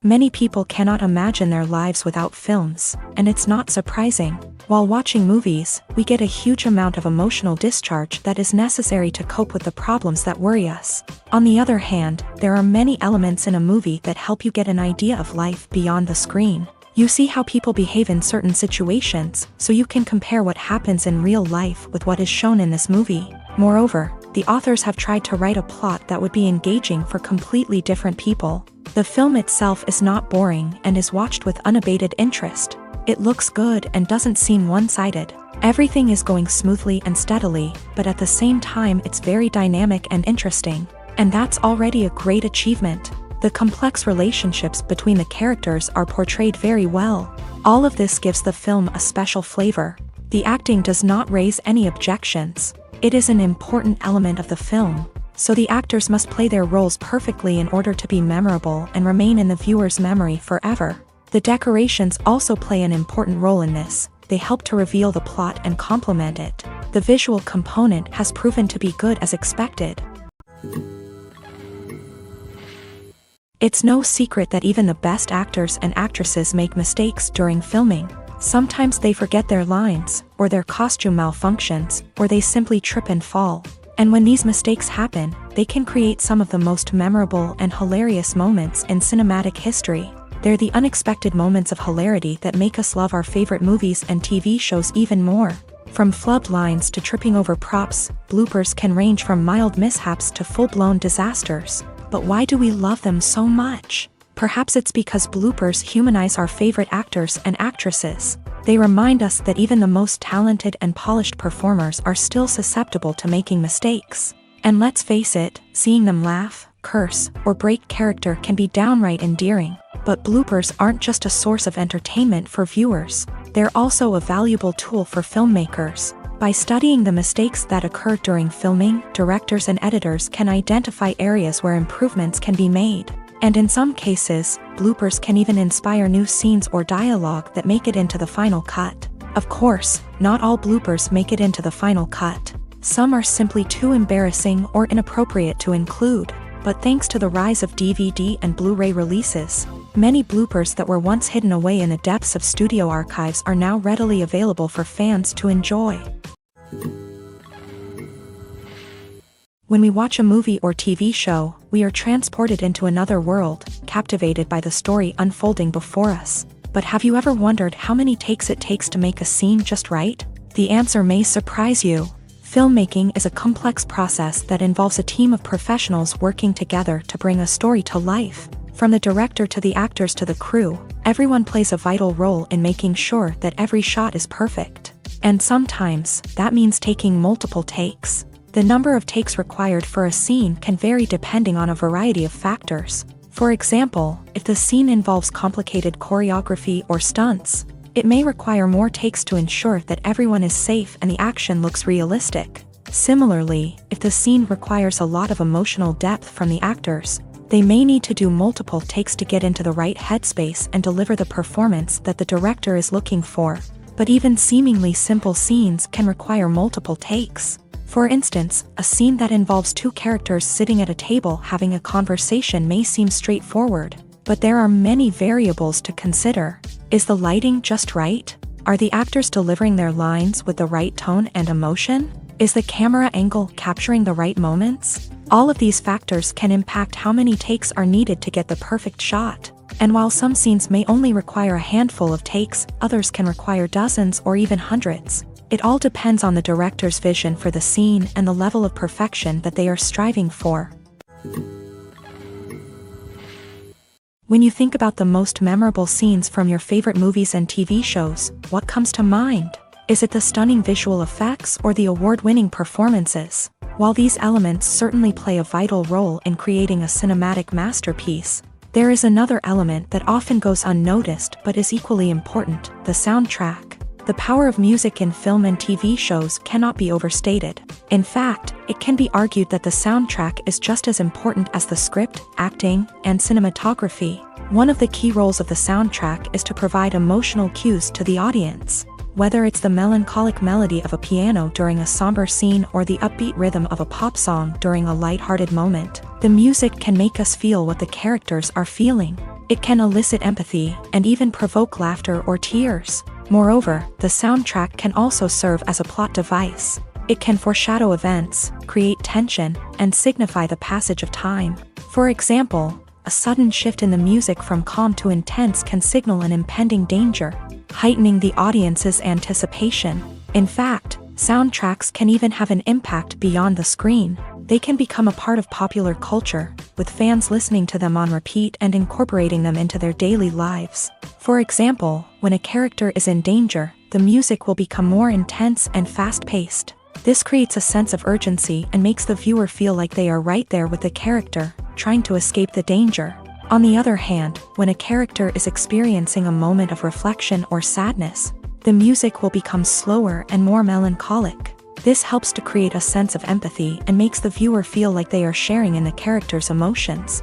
Many people cannot imagine their lives without films, and it's not surprising. While watching movies, we get a huge amount of emotional discharge that is necessary to cope with the problems that worry us. On the other hand, there are many elements in a movie that help you get an idea of life beyond the screen. You see how people behave in certain situations, so you can compare what happens in real life with what is shown in this movie. Moreover, the authors have tried to write a plot that would be engaging for completely different people. The film itself is not boring and is watched with unabated interest. It looks good and doesn't seem one-sided. Everything is going smoothly and steadily, but at the same time it's very dynamic and interesting. And that's already a great achievement. The complex relationships between the characters are portrayed very well. All of this gives the film a special flavor. The acting does not raise any objections. It is an important element of the film, so the actors must play their roles perfectly in order to be memorable and remain in the viewer's memory forever. The decorations also play an important role in this. They help to reveal the plot and complement it. The visual component has proven to be good as expected. It's no secret that even the best actors and actresses make mistakes during filming. Sometimes they forget their lines, or their costume malfunctions, or they simply trip and fall. And when these mistakes happen, they can create some of the most memorable and hilarious moments in cinematic history. They're the unexpected moments of hilarity that make us love our favorite movies and TV shows even more. From flubbed lines to tripping over props, bloopers can range from mild mishaps to full-blown disasters. But why do we love them so much? Perhaps it's because bloopers humanize our favorite actors and actresses. They remind us that even the most talented and polished performers are still susceptible to making mistakes. And let's face it, seeing them laugh, curse, or break character can be downright endearing. But bloopers aren't just a source of entertainment for viewers. They're also a valuable tool for filmmakers. By studying the mistakes that occur during filming, directors and editors can identify areas where improvements can be made. And in some cases, bloopers can even inspire new scenes or dialogue that make it into the final cut. Of course, not all bloopers make it into the final cut. Some are simply too embarrassing or inappropriate to include. But thanks to the rise of DVD and Blu-ray releases, many bloopers that were once hidden away in the depths of studio archives are now readily available for fans to enjoy. When we watch a movie or TV show, we are transported into another world, captivated by the story unfolding before us. But have you ever wondered how many takes it takes to make a scene just right? The answer may surprise you. Filmmaking is a complex process that involves a team of professionals working together to bring a story to life. From the director to the actors to the crew, everyone plays a vital role in making sure that every shot is perfect. And sometimes, that means taking multiple takes. The number of takes required for a scene can vary depending on a variety of factors. For example, if the scene involves complicated choreography or stunts, it may require more takes to ensure that everyone is safe and the action looks realistic. Similarly, if the scene requires a lot of emotional depth from the actors, they may need to do multiple takes to get into the right headspace and deliver the performance that the director is looking for. But even seemingly simple scenes can require multiple takes. For instance, a scene that involves two characters sitting at a table having a conversation may seem straightforward, but there are many variables to consider. Is the lighting just right? Are the actors delivering their lines with the right tone and emotion? Is the camera angle capturing the right moments? All of these factors can impact how many takes are needed to get the perfect shot. And while some scenes may only require a handful of takes, others can require dozens or even hundreds. It all depends on the director's vision for the scene and the level of perfection that they are striving for. When you think about the most memorable scenes from your favorite movies and TV shows, what comes to mind? Is it the stunning visual effects or the award-winning performances? While these elements certainly play a vital role in creating a cinematic masterpiece, there is another element that often goes unnoticed but is equally important: the soundtrack. The power of music in film and TV shows cannot be overstated. In fact, it can be argued that the soundtrack is just as important as the script, acting, and cinematography. One of the key roles of the soundtrack is to provide emotional cues to the audience. Whether it's the melancholic melody of a piano during a somber scene or the upbeat rhythm of a pop song during a light-hearted moment, the music can make us feel what the characters are feeling. It can elicit empathy and even provoke laughter or tears. Moreover, the soundtrack can also serve as a plot device. It can foreshadow events, create tension, and signify the passage of time. For example, a sudden shift in the music from calm to intense can signal an impending danger, heightening the audience's anticipation. In fact, soundtracks can even have an impact beyond the screen. They can become a part of popular culture, with fans listening to them on repeat and incorporating them into their daily lives. For example, when a character is in danger, the music will become more intense and fast-paced. This creates a sense of urgency and makes the viewer feel like they are right there with the character, trying to escape the danger. On the other hand, when a character is experiencing a moment of reflection or sadness, the music will become slower and more melancholic. This helps to create a sense of empathy and makes the viewer feel like they are sharing in the character's emotions.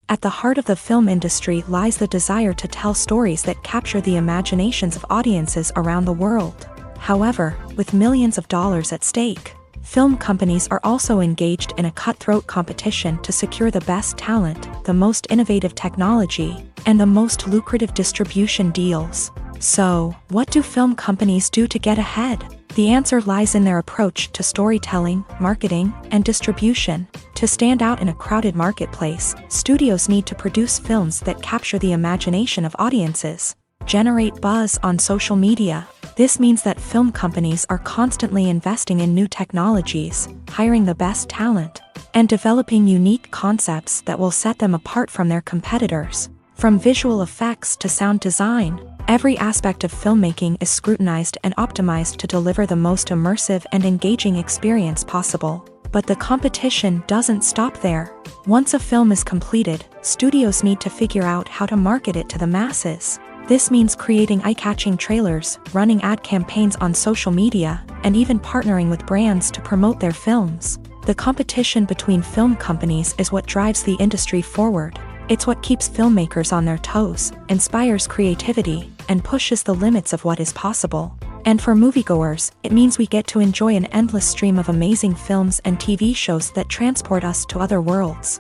At the heart of the film industry lies the desire to tell stories that capture the imaginations of audiences around the world. However, with millions of dollars at stake, film companies are also engaged in a cutthroat competition to secure the best talent, the most innovative technology, and the most lucrative distribution deals. So, what do film companies do to get ahead? The answer lies in their approach to storytelling, marketing, and distribution. To stand out in a crowded marketplace, studios need to produce films that capture the imagination of audiences, generate buzz on social media. This means that film companies are constantly investing in new technologies, hiring the best talent, and developing unique concepts that will set them apart from their competitors. From visual effects to sound design, every aspect of filmmaking is scrutinized and optimized to deliver the most immersive and engaging experience possible. But the competition doesn't stop there. Once a film is completed, studios need to figure out how to market it to the masses. This means creating eye-catching trailers, running ad campaigns on social media, and even partnering with brands to promote their films. The competition between film companies is what drives the industry forward. It's what keeps filmmakers on their toes, inspires creativity, and pushes the limits of what is possible. And for moviegoers, it means we get to enjoy an endless stream of amazing films and TV shows that transport us to other worlds.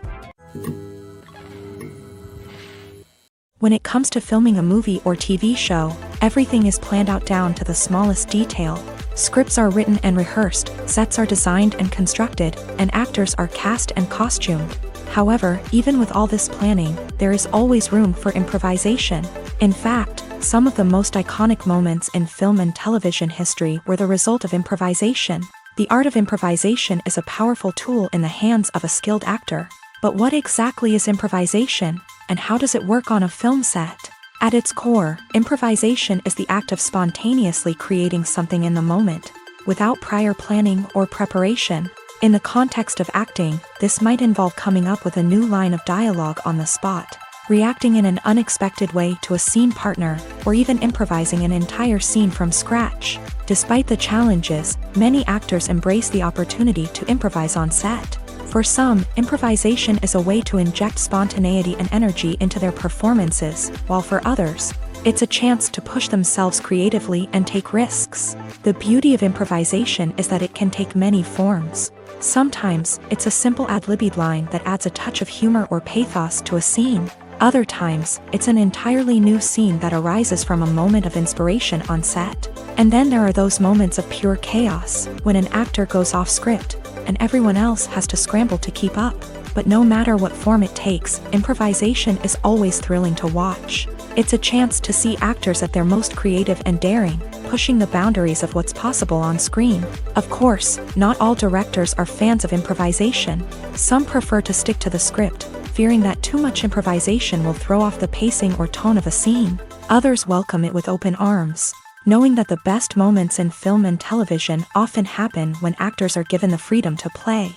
When it comes to filming a movie or TV show, everything is planned out down to the smallest detail. Scripts are written and rehearsed, sets are designed and constructed, and actors are cast and costumed. However, even with all this planning, there is always room for improvisation. In fact, some of the most iconic moments in film and television history were the result of improvisation. The art of improvisation is a powerful tool in the hands of a skilled actor. But what exactly is improvisation, and how does it work on a film set? At its core, improvisation is the act of spontaneously creating something in the moment, without prior planning or preparation. In the context of acting, this might involve coming up with a new line of dialogue on the spot, reacting in an unexpected way to a scene partner, or even improvising an entire scene from scratch. Despite the challenges, many actors embrace the opportunity to improvise on set. For some, improvisation is a way to inject spontaneity and energy into their performances, while for others, it's a chance to push themselves creatively and take risks. The beauty of improvisation is that it can take many forms. Sometimes, it's a simple ad-libbed line that adds a touch of humor or pathos to a scene. Other times, it's an entirely new scene that arises from a moment of inspiration on set. And then there are those moments of pure chaos, when an actor goes off script, and everyone else has to scramble to keep up. But no matter what form it takes, improvisation is always thrilling to watch. It's a chance to see actors at their most creative and daring, pushing the boundaries of what's possible on screen. Of course, not all directors are fans of improvisation. Some prefer to stick to the script, fearing that too much improvisation will throw off the pacing or tone of a scene. Others welcome it with open arms, knowing that the best moments in film and television often happen when actors are given the freedom to play.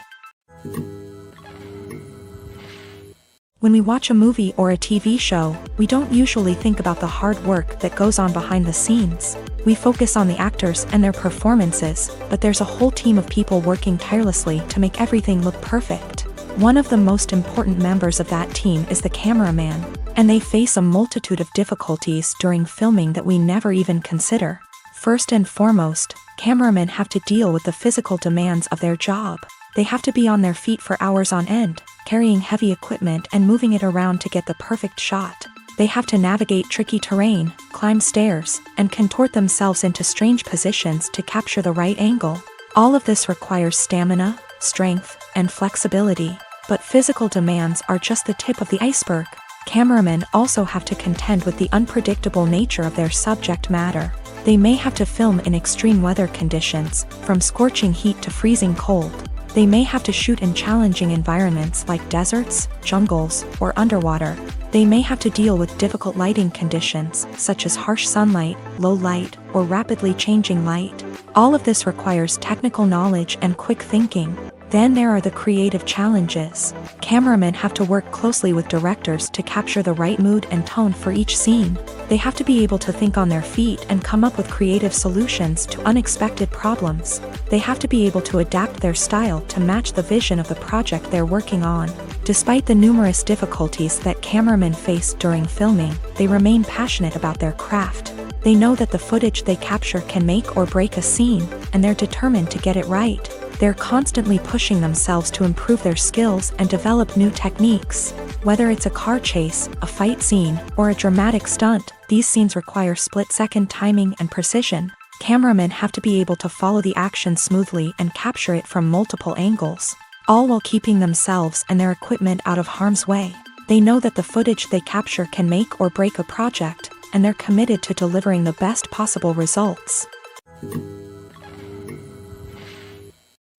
When we watch a movie or a TV show, we don't usually think about the hard work that goes on behind the scenes. We focus on the actors and their performances, but there's a whole team of people working tirelessly to make everything look perfect. One of the most important members of that team is the cameraman, and they face a multitude of difficulties during filming that we never even consider. First and foremost, cameramen have to deal with the physical demands of their job. They have to be on their feet for hours on end, carrying heavy equipment and moving it around to get the perfect shot. They have to navigate tricky terrain, climb stairs, and contort themselves into strange positions to capture the right angle. All of this requires stamina, strength, and flexibility. But physical demands are just the tip of the iceberg. Cameramen also have to contend with the unpredictable nature of their subject matter. They may have to film in extreme weather conditions, from scorching heat to freezing cold. They may have to shoot in challenging environments like deserts, jungles, or underwater. They may have to deal with difficult lighting conditions, such as harsh sunlight, low light, or rapidly changing light. All of this requires technical knowledge and quick thinking. Then there are the creative challenges. Cameramen have to work closely with directors to capture the right mood and tone for each scene. They have to be able to think on their feet and come up with creative solutions to unexpected problems. They have to be able to adapt their style to match the vision of the project they're working on. Despite the numerous difficulties that cameramen face during filming, they remain passionate about their craft. They know that the footage they capture can make or break a scene, and they're determined to get it right. They're constantly pushing themselves to improve their skills and develop new techniques. Whether it's a car chase, a fight scene, or a dramatic stunt, these scenes require split-second timing and precision. Cameramen have to be able to follow the action smoothly and capture it from multiple angles, all while keeping themselves and their equipment out of harm's way. They know that the footage they capture can make or break a project, and they're committed to delivering the best possible results.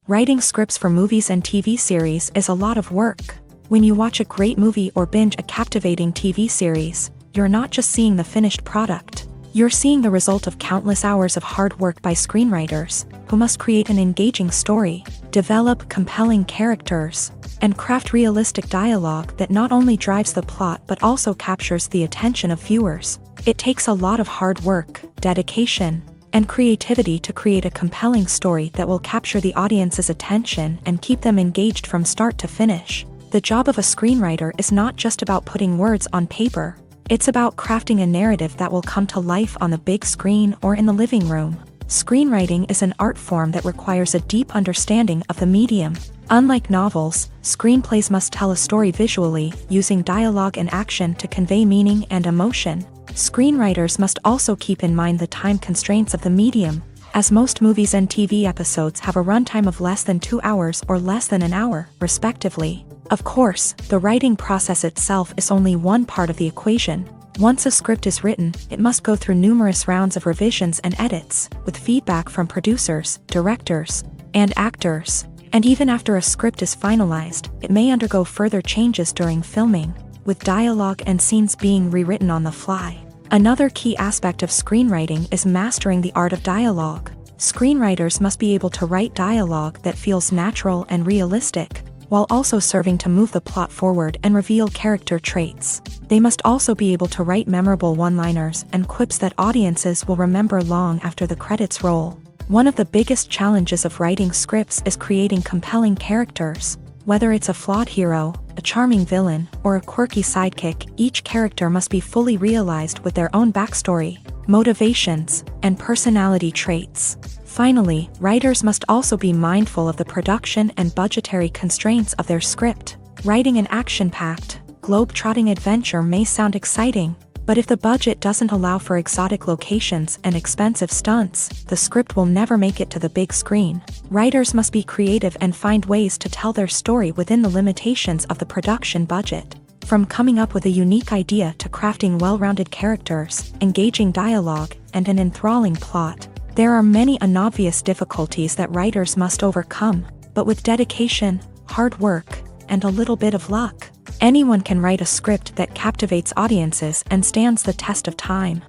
Writing scripts for movies and TV series is a lot of work. When you watch a great movie or binge a captivating TV series, you're not just seeing the finished product. You're seeing the result of countless hours of hard work by screenwriters, who must create an engaging story, develop compelling characters, and craft realistic dialogue that not only drives the plot but also captures the attention of viewers. It takes a lot of hard work, dedication, and creativity to create a compelling story that will capture the audience's attention and keep them engaged from start to finish. The job of a screenwriter is not just about putting words on paper. It's about crafting a narrative that will come to life on the big screen or in the living room. Screenwriting is an art form that requires a deep understanding of the medium. Unlike novels, screenplays must tell a story visually, using dialogue and action to convey meaning and emotion. Screenwriters must also keep in mind the time constraints of the medium, as most movies and TV episodes have a runtime of less than 2 hours or less than an hour, respectively. Of course, the writing process itself is only one part of the equation. Once a script is written, it must go through numerous rounds of revisions and edits, with feedback from producers, directors, and actors. And even after a script is finalized, it may undergo further changes during filming, with dialogue and scenes being rewritten on the fly. Another key aspect of screenwriting is mastering the art of dialogue. Screenwriters must be able to write dialogue that feels natural and realistic, while also serving to move the plot forward and reveal character traits. They must also be able to write memorable one-liners and quips that audiences will remember long after the credits roll. One of the biggest challenges of writing scripts is creating compelling characters. Whether it's a flawed hero, a charming villain, or a quirky sidekick, each character must be fully realized with their own backstory, motivations, and personality traits. Finally, writers must also be mindful of the production and budgetary constraints of their script. Writing an action-packed, globe-trotting adventure may sound exciting, But if the budget doesn't allow for exotic locations and expensive stunts, the script will never make it to the big screen. Writers must be creative and find ways to tell their story within the limitations of the production budget. From coming up with a unique idea to crafting well-rounded characters, engaging dialogue, and an enthralling plot, there are many unobvious difficulties that writers must overcome, but with dedication, hard work, and a little bit of luck, anyone can write a script that captivates audiences and stands the test of time.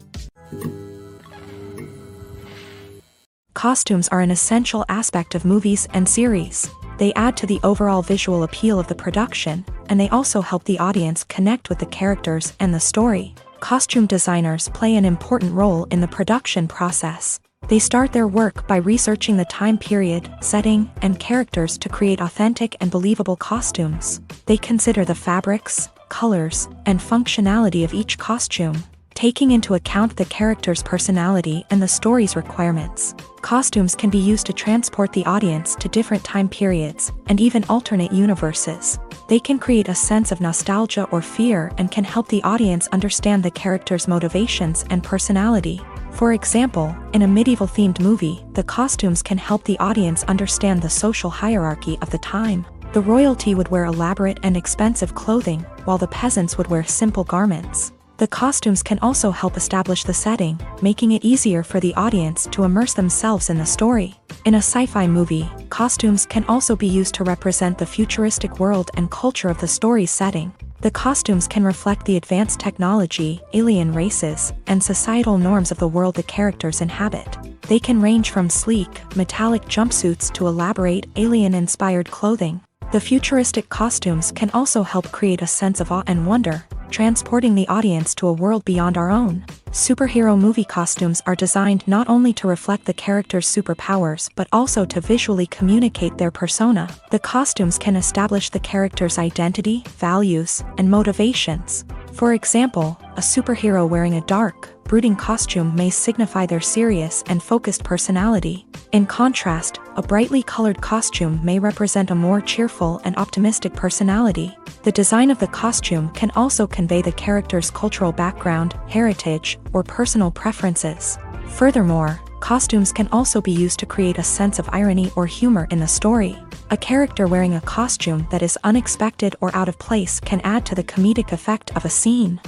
Costumes are an essential aspect of movies and series. They add to the overall visual appeal of the production, and they also help the audience connect with the characters and the story. Costume designers play an important role in the production process. They start their work by researching the time period, setting, and characters to create authentic and believable costumes. They consider the fabrics, colors, and functionality of each costume, taking into account the character's personality and the story's requirements. Costumes can be used to transport the audience to different time periods and even alternate universes. They can create a sense of nostalgia or fear and can help the audience understand the character's motivations and personality. For example, in a medieval-themed movie, the costumes can help the audience understand the social hierarchy of the time. The royalty would wear elaborate and expensive clothing, while the peasants would wear simple garments. The costumes can also help establish the setting, making it easier for the audience to immerse themselves in the story. In a sci-fi movie, costumes can also be used to represent the futuristic world and culture of the story's setting. The costumes can reflect the advanced technology, alien races, and societal norms of the world the characters inhabit. They can range from sleek, metallic jumpsuits to elaborate, alien-inspired clothing. The futuristic costumes can also help create a sense of awe and wonder, transporting the audience to a world beyond our own. Superhero movie costumes are designed not only to reflect the character's superpowers but also to visually communicate their persona. The costumes can establish the character's identity, values, and motivations. For example, a superhero wearing a dark, brooding costume may signify their serious and focused personality. In contrast, a brightly colored costume may represent a more cheerful and optimistic personality. The design of the costume can also convey the character's cultural background, heritage, or personal preferences. Furthermore, costumes can also be used to create a sense of irony or humor in the story. A character wearing a costume that is unexpected or out of place can add to the comedic effect of a scene.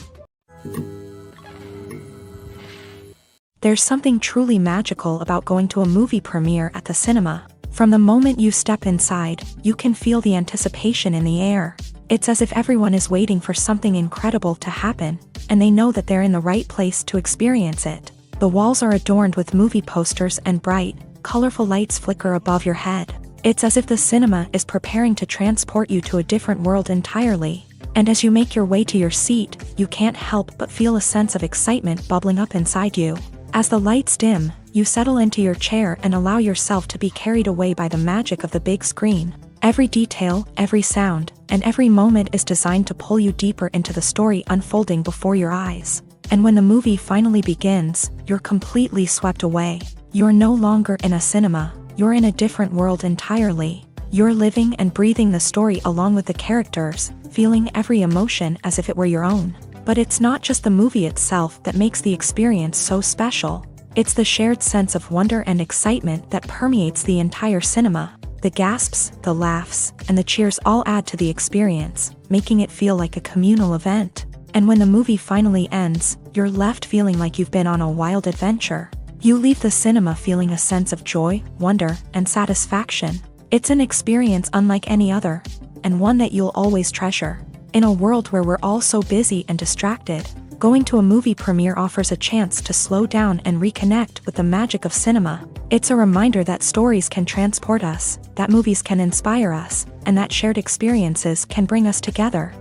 There's something truly magical about going to a movie premiere at the cinema. From the moment you step inside, you can feel the anticipation in the air. It's as if everyone is waiting for something incredible to happen, and they know that they're in the right place to experience it. The walls are adorned with movie posters and bright, colorful lights flicker above your head. It's as if the cinema is preparing to transport you to a different world entirely. And as you make your way to your seat, you can't help but feel a sense of excitement bubbling up inside you. As the lights dim, you settle into your chair and allow yourself to be carried away by the magic of the big screen. Every detail, every sound, and every moment is designed to pull you deeper into the story unfolding before your eyes. And when the movie finally begins, you're completely swept away. You're no longer in a cinema, you're in a different world entirely. You're living and breathing the story along with the characters, feeling every emotion as if it were your own. But it's not just the movie itself that makes the experience so special. It's the shared sense of wonder and excitement that permeates the entire cinema. The gasps, the laughs, and the cheers all add to the experience, making it feel like a communal event. And when the movie finally ends, you're left feeling like you've been on a wild adventure. You leave the cinema feeling a sense of joy, wonder, and satisfaction. It's an experience unlike any other, and one that you'll always treasure. In a world where we're all so busy and distracted, going to a movie premiere offers a chance to slow down and reconnect with the magic of cinema. It's a reminder that stories can transport us, that movies can inspire us, and that shared experiences can bring us together.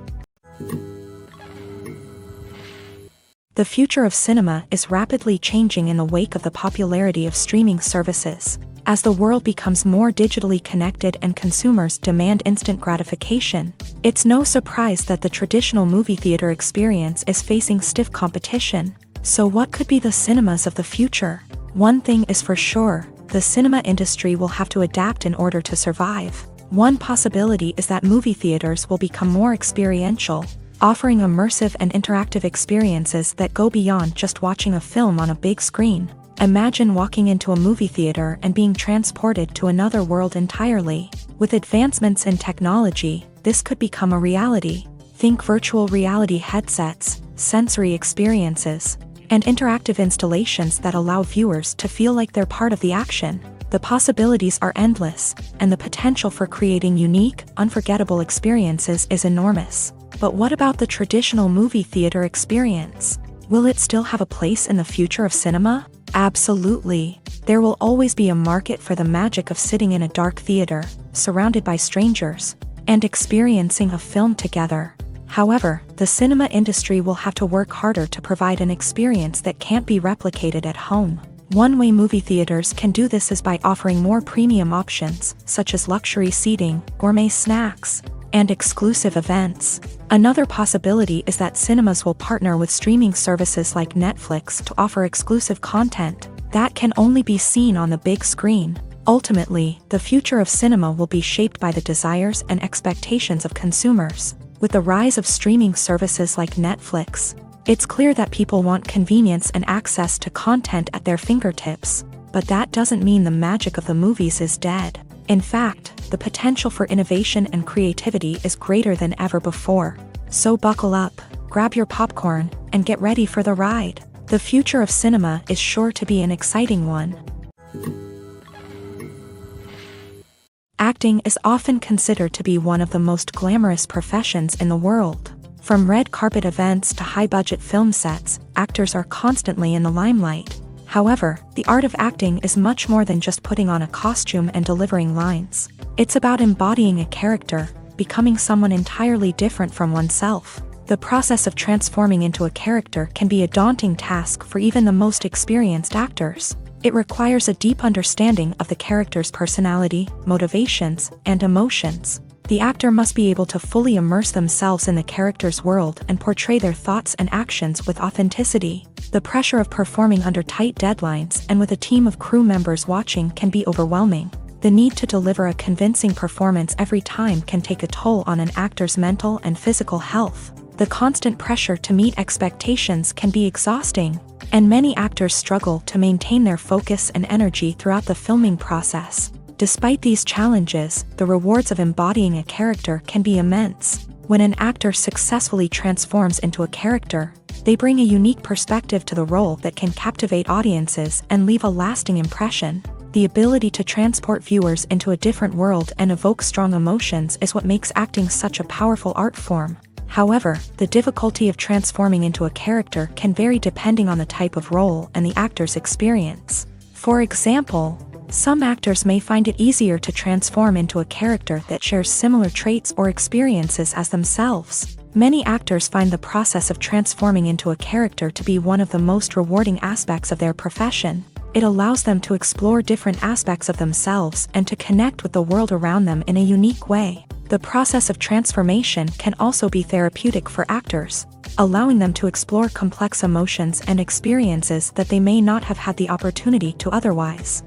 The future of cinema is rapidly changing in the wake of the popularity of streaming services. As the world becomes more digitally connected and consumers demand instant gratification, it's no surprise that the traditional movie theater experience is facing stiff competition. So what could be the cinemas of the future? One thing is for sure, the cinema industry will have to adapt in order to survive. One possibility is that movie theaters will become more experiential. offering immersive and interactive experiences that go beyond just watching a film on a big screen. Imagine walking into a movie theater and being transported to another world entirely. With advancements in technology, this could become a reality. Think virtual reality headsets, sensory experiences, and interactive installations that allow viewers to feel like they're part of the action. The possibilities are endless, and the potential for creating unique, unforgettable experiences is enormous. But what about the traditional movie theater experience? Will it still have a place in the future of cinema? Absolutely. There will always be a market for the magic of sitting in a dark theater, surrounded by strangers, and experiencing a film together. However, the cinema industry will have to work harder to provide an experience that can't be replicated at home. One way movie theaters can do this is by offering more premium options, such as luxury seating, gourmet snacks, and exclusive events. Another possibility is that cinemas will partner with streaming services like Netflix to offer exclusive content that can only be seen on the big screen. Ultimately, the future of cinema will be shaped by the desires and expectations of consumers. With the rise of streaming services like Netflix, it's clear that people want convenience and access to content at their fingertips. But that doesn't mean the magic of the movies is dead. In fact, the potential for innovation and creativity is greater than ever before. So buckle up, grab your popcorn, and get ready for the ride. The future of cinema is sure to be an exciting one. Acting is often considered to be one of the most glamorous professions in the world. From red carpet events to high-budget film sets, actors are constantly in the limelight. However, the art of acting is much more than just putting on a costume and delivering lines. It's about embodying a character, becoming someone entirely different from oneself. The process of transforming into a character can be a daunting task for even the most experienced actors. It requires a deep understanding of the character's personality, motivations, and emotions. The actor must be able to fully immerse themselves in the character's world and portray their thoughts and actions with authenticity. The pressure of performing under tight deadlines and with a team of crew members watching can be overwhelming. The need to deliver a convincing performance every time can take a toll on an actor's mental and physical health. The constant pressure to meet expectations can be exhausting, and many actors struggle to maintain their focus and energy throughout the filming process. Despite these challenges, the rewards of embodying a character can be immense. When an actor successfully transforms into a character, they bring a unique perspective to the role that can captivate audiences and leave a lasting impression. The ability to transport viewers into a different world and evoke strong emotions is what makes acting such a powerful art form. However, the difficulty of transforming into a character can vary depending on the type of role and the actor's experience. For example, some actors may find it easier to transform into a character that shares similar traits or experiences as themselves. Many actors find the process of transforming into a character to be one of the most rewarding aspects of their profession. It allows them to explore different aspects of themselves and to connect with the world around them in a unique way. The process of transformation can also be therapeutic for actors, allowing them to explore complex emotions and experiences that they may not have had the opportunity to otherwise.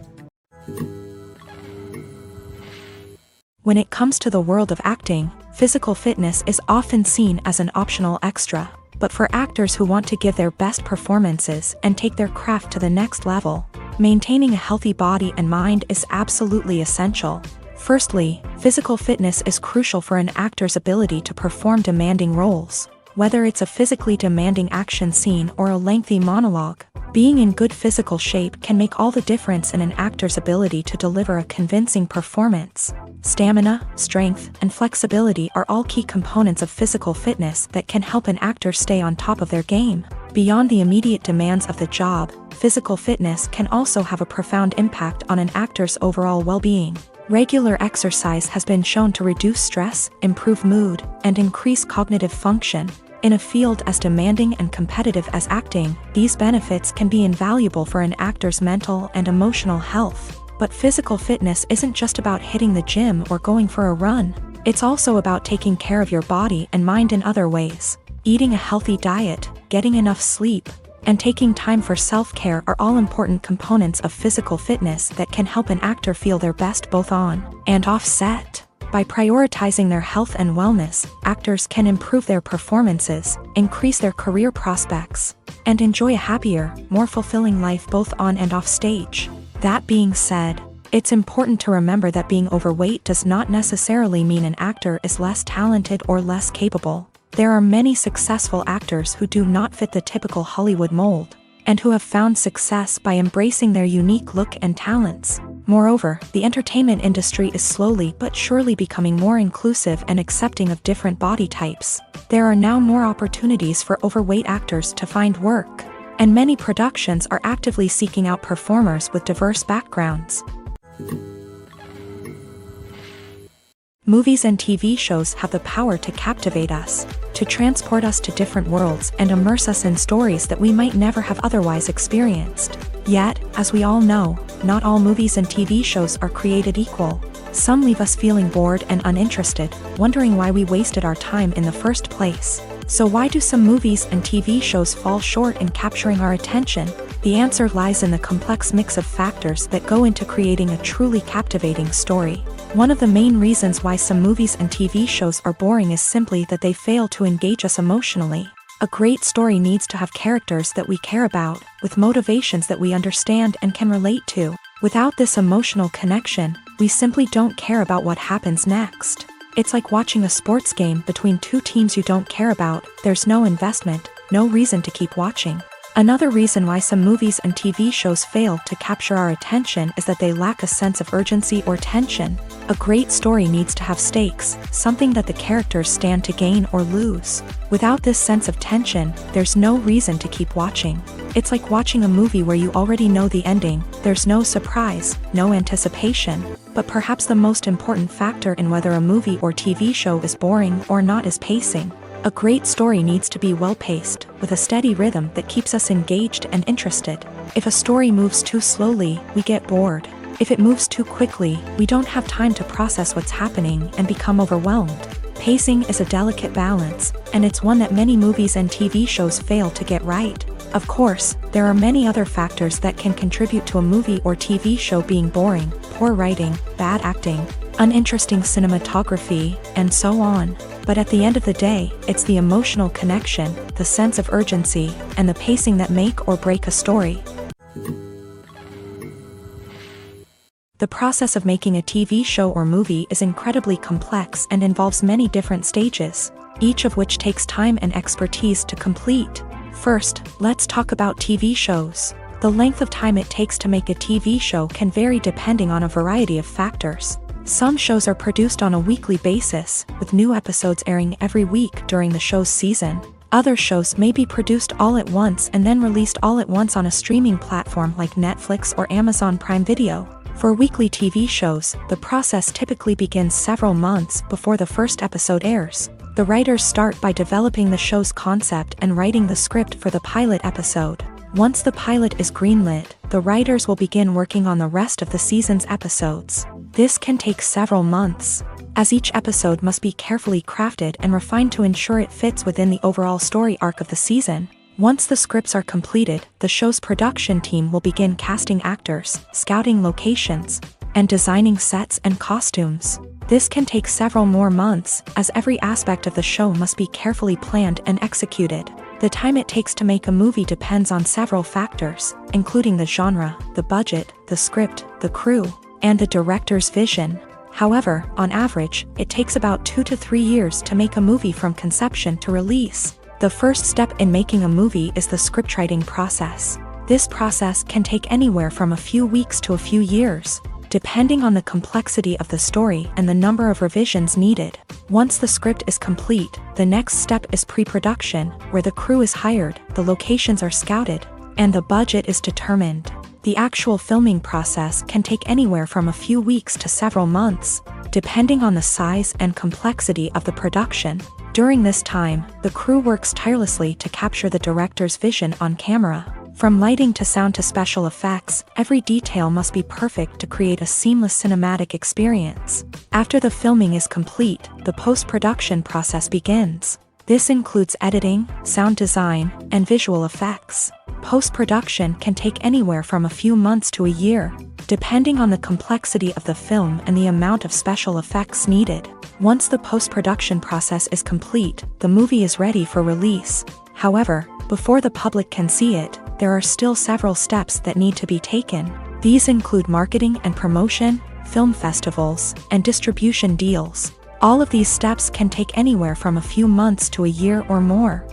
When it comes to the world of acting, physical fitness is often seen as an optional extra. But for actors who want to give their best performances and take their craft to the next level, maintaining a healthy body and mind is absolutely essential. Firstly, physical fitness is crucial for an actor's ability to perform demanding roles. Whether it's a physically demanding action scene or a lengthy monologue, being in good physical shape can make all the difference in an actor's ability to deliver a convincing performance. Stamina, strength, and flexibility are all key components of physical fitness that can help an actor stay on top of their game. Beyond the immediate demands of the job, physical fitness can also have a profound impact on an actor's overall well-being. Regular exercise has been shown to reduce stress, improve mood, and increase cognitive function. In a field as demanding and competitive as acting, these benefits can be invaluable for an actor's mental and emotional health. But physical fitness isn't just about hitting the gym or going for a run. It's also about taking care of your body and mind in other ways. Eating a healthy diet, getting enough sleep, and taking time for self-care are all important components of physical fitness that can help an actor feel their best both on and off set. By prioritizing their health and wellness, actors can improve their performances, increase their career prospects, and enjoy a happier, more fulfilling life both on and off stage. That being said, it's important to remember that being overweight does not necessarily mean an actor is less talented or less capable. There are many successful actors who do not fit the typical Hollywood mold, and who have found success by embracing their unique look and talents. Moreover, the entertainment industry is slowly but surely becoming more inclusive and accepting of different body types. There are now more opportunities for overweight actors to find work, and many productions are actively seeking out performers with diverse backgrounds. Movies and TV shows have the power to captivate us, to transport us to different worlds and immerse us in stories that we might never have otherwise experienced. Yet, as we all know, not all movies and TV shows are created equal. Some leave us feeling bored and uninterested, wondering why we wasted our time in the first place. So why do some movies and TV shows fall short in capturing our attention? The answer lies in the complex mix of factors that go into creating a truly captivating story. One of the main reasons why some movies and TV shows are boring is simply that they fail to engage us emotionally. A great story needs to have characters that we care about, with motivations that we understand and can relate to. Without this emotional connection, we simply don't care about what happens next. It's like watching a sports game between two teams you don't care about. There's no investment, no reason to keep watching. Another reason why some movies and TV shows fail to capture our attention is that they lack a sense of urgency or tension. A great story needs to have stakes, something that the characters stand to gain or lose. Without this sense of tension, there's no reason to keep watching. It's like watching a movie where you already know the ending. There's no surprise, no anticipation. But perhaps the most important factor in whether a movie or TV show is boring or not is pacing. A great story needs to be well-paced, with a steady rhythm that keeps us engaged and interested. If a story moves too slowly, we get bored. If it moves too quickly, we don't have time to process what's happening and become overwhelmed. Pacing is a delicate balance, and it's one that many movies and TV shows fail to get right. Of course, there are many other factors that can contribute to a movie or TV show being boring: poor writing, bad acting, uninteresting cinematography, and so on. But at the end of the day, it's the emotional connection, the sense of urgency, and the pacing that make or break a story. The process of making a TV show or movie is incredibly complex and involves many different stages, each of which takes time and expertise to complete. First, let's talk about TV shows. The length of time it takes to make a TV show can vary depending on a variety of factors. Some shows are produced on a weekly basis, with new episodes airing every week during the show's season. Other shows may be produced all at once and then released all at once on a streaming platform like Netflix or Amazon Prime Video. For weekly TV shows, the process typically begins several months before the first episode airs. The writers start by developing the show's concept and writing the script for the pilot episode. Once the pilot is greenlit, the writers will begin working on the rest of the season's episodes. This can take several months, as each episode must be carefully crafted and refined to ensure it fits within the overall story arc of the season. Once the scripts are completed, the show's production team will begin casting actors, scouting locations, and designing sets and costumes. This can take several more months, as every aspect of the show must be carefully planned and executed. The time it takes to make a movie depends on several factors, including the genre, the budget, the script, the crew, and the director's vision. However, on average, it takes about 2 to 3 years to make a movie from conception to release. The first step in making a movie is the scriptwriting process. This process can take anywhere from a few weeks to a few years, depending on the complexity of the story and the number of revisions needed. Once the script is complete, the next step is pre-production, where the crew is hired, the locations are scouted, and the budget is determined. The actual filming process can take anywhere from a few weeks to several months, depending on the size and complexity of the production. During this time, the crew works tirelessly to capture the director's vision on camera. From lighting to sound to special effects, every detail must be perfect to create a seamless cinematic experience. After the filming is complete, the post-production process begins. This includes editing, sound design, and visual effects. Post-production can take anywhere from a few months to a year, depending on the complexity of the film and the amount of special effects needed. Once the post-production process is complete, the movie is ready for release. However, before the public can see it, there are still several steps that need to be taken. These include marketing and promotion, film festivals, and distribution deals. All of these steps can take anywhere from a few months to a year or more.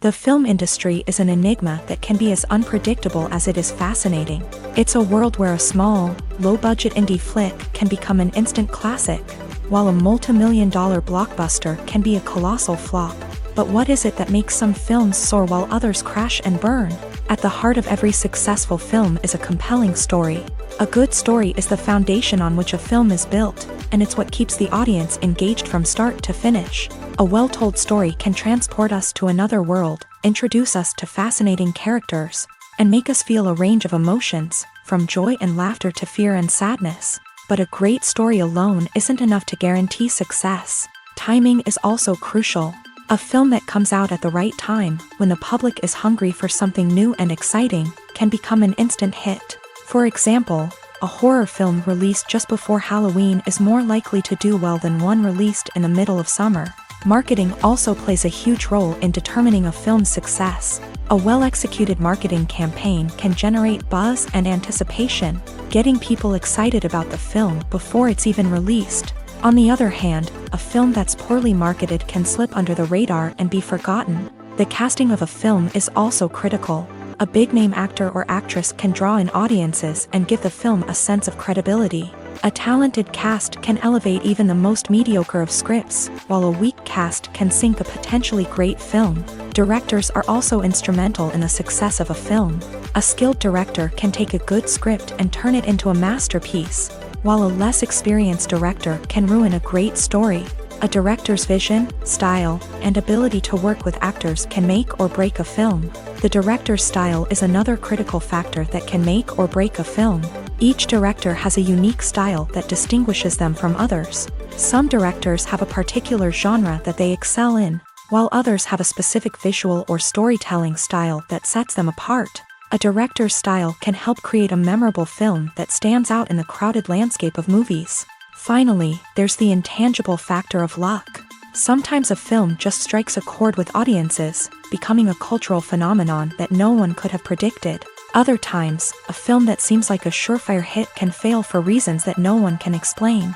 The film industry is an enigma that can be as unpredictable as it is fascinating. It's a world where a small, low-budget indie flick can become an instant classic, while a multi-million-dollar blockbuster can be a colossal flop. But what is it that makes some films soar while others crash and burn? At the heart of every successful film is a compelling story. A good story is the foundation on which a film is built, and it's what keeps the audience engaged from start to finish. A well-told story can transport us to another world, introduce us to fascinating characters, and make us feel a range of emotions, from joy and laughter to fear and sadness. But a great story alone isn't enough to guarantee success. Timing is also crucial. A film that comes out at the right time, when the public is hungry for something new and exciting, can become an instant hit. For example, a horror film released just before Halloween is more likely to do well than one released in the middle of summer. Marketing also plays a huge role in determining a film's success. A well-executed marketing campaign can generate buzz and anticipation, getting people excited about the film before it's even released. On the other hand, a film that's poorly marketed can slip under the radar and be forgotten. The casting of a film is also critical. A big-name actor or actress can draw in audiences and give the film a sense of credibility. A talented cast can elevate even the most mediocre of scripts, while a weak cast can sink a potentially great film. Directors are also instrumental in the success of a film. A skilled director can take a good script and turn it into a masterpiece, while a less experienced director can ruin a great story. A director's vision, style, and ability to work with actors can make or break a film. The director's style is another critical factor that can make or break a film. Each director has a unique style that distinguishes them from others. Some directors have a particular genre that they excel in, while others have a specific visual or storytelling style that sets them apart. A director's style can help create a memorable film that stands out in the crowded landscape of movies. Finally, there's the intangible factor of luck. Sometimes a film just strikes a chord with audiences, becoming a cultural phenomenon that no one could have predicted. Other times, a film that seems like a surefire hit can fail for reasons that no one can explain.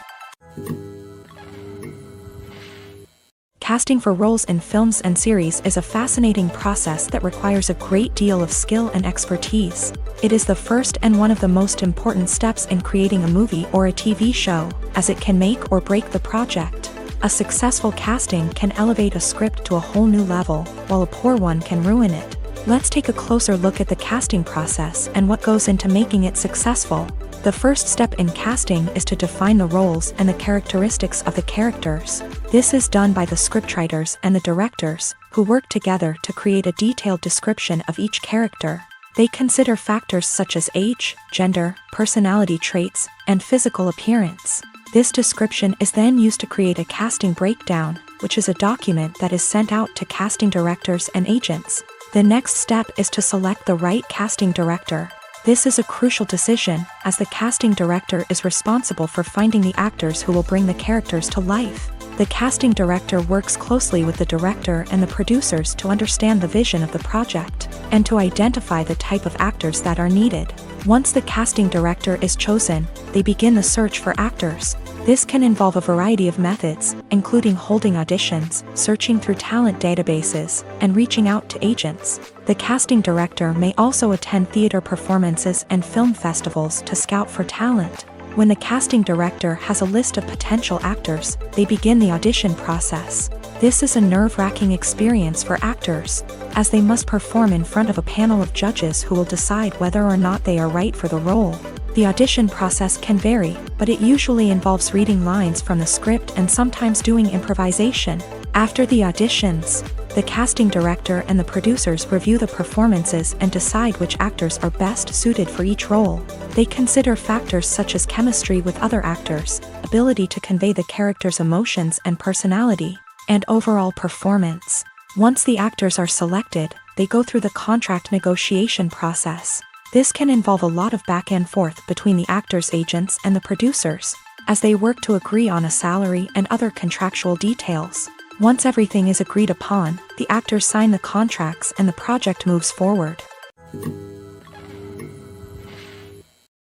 Casting for roles in films and series is a fascinating process that requires a great deal of skill and expertise. It is the first and one of the most important steps in creating a movie or a TV show, as it can make or break the project. A successful casting can elevate a script to a whole new level, while a poor one can ruin it. Let's take a closer look at the casting process and what goes into making it successful. The first step in casting is to define the roles and the characteristics of the characters. This is done by the scriptwriters and the directors, who work together to create a detailed description of each character. They consider factors such as age, gender, personality traits, and physical appearance. This description is then used to create a casting breakdown, which is a document that is sent out to casting directors and agents. The next step is to select the right casting director. This is a crucial decision, as the casting director is responsible for finding the actors who will bring the characters to life. The casting director works closely with the director and the producers to understand the vision of the project, and to identify the type of actors that are needed. Once the casting director is chosen, they begin the search for actors. This can involve a variety of methods, including holding auditions, searching through talent databases, and reaching out to agents. The casting director may also attend theater performances and film festivals to scout for talent. When the casting director has a list of potential actors, they begin the audition process. This is a nerve-wracking experience for actors, as they must perform in front of a panel of judges who will decide whether or not they are right for the role. The audition process can vary, but it usually involves reading lines from the script and sometimes doing improvisation. After the auditions, The casting director and the producers review the performances and decide which actors are best suited for each role. They consider factors such as chemistry with other actors, ability to convey the character's emotions and personality, and overall performance. Once the actors are selected, they go through the contract negotiation process. This can involve a lot of back and forth between the actors' agents and the producers, as they work to agree on a salary and other contractual details. Once everything is agreed upon, the actors sign the contracts and the project moves forward.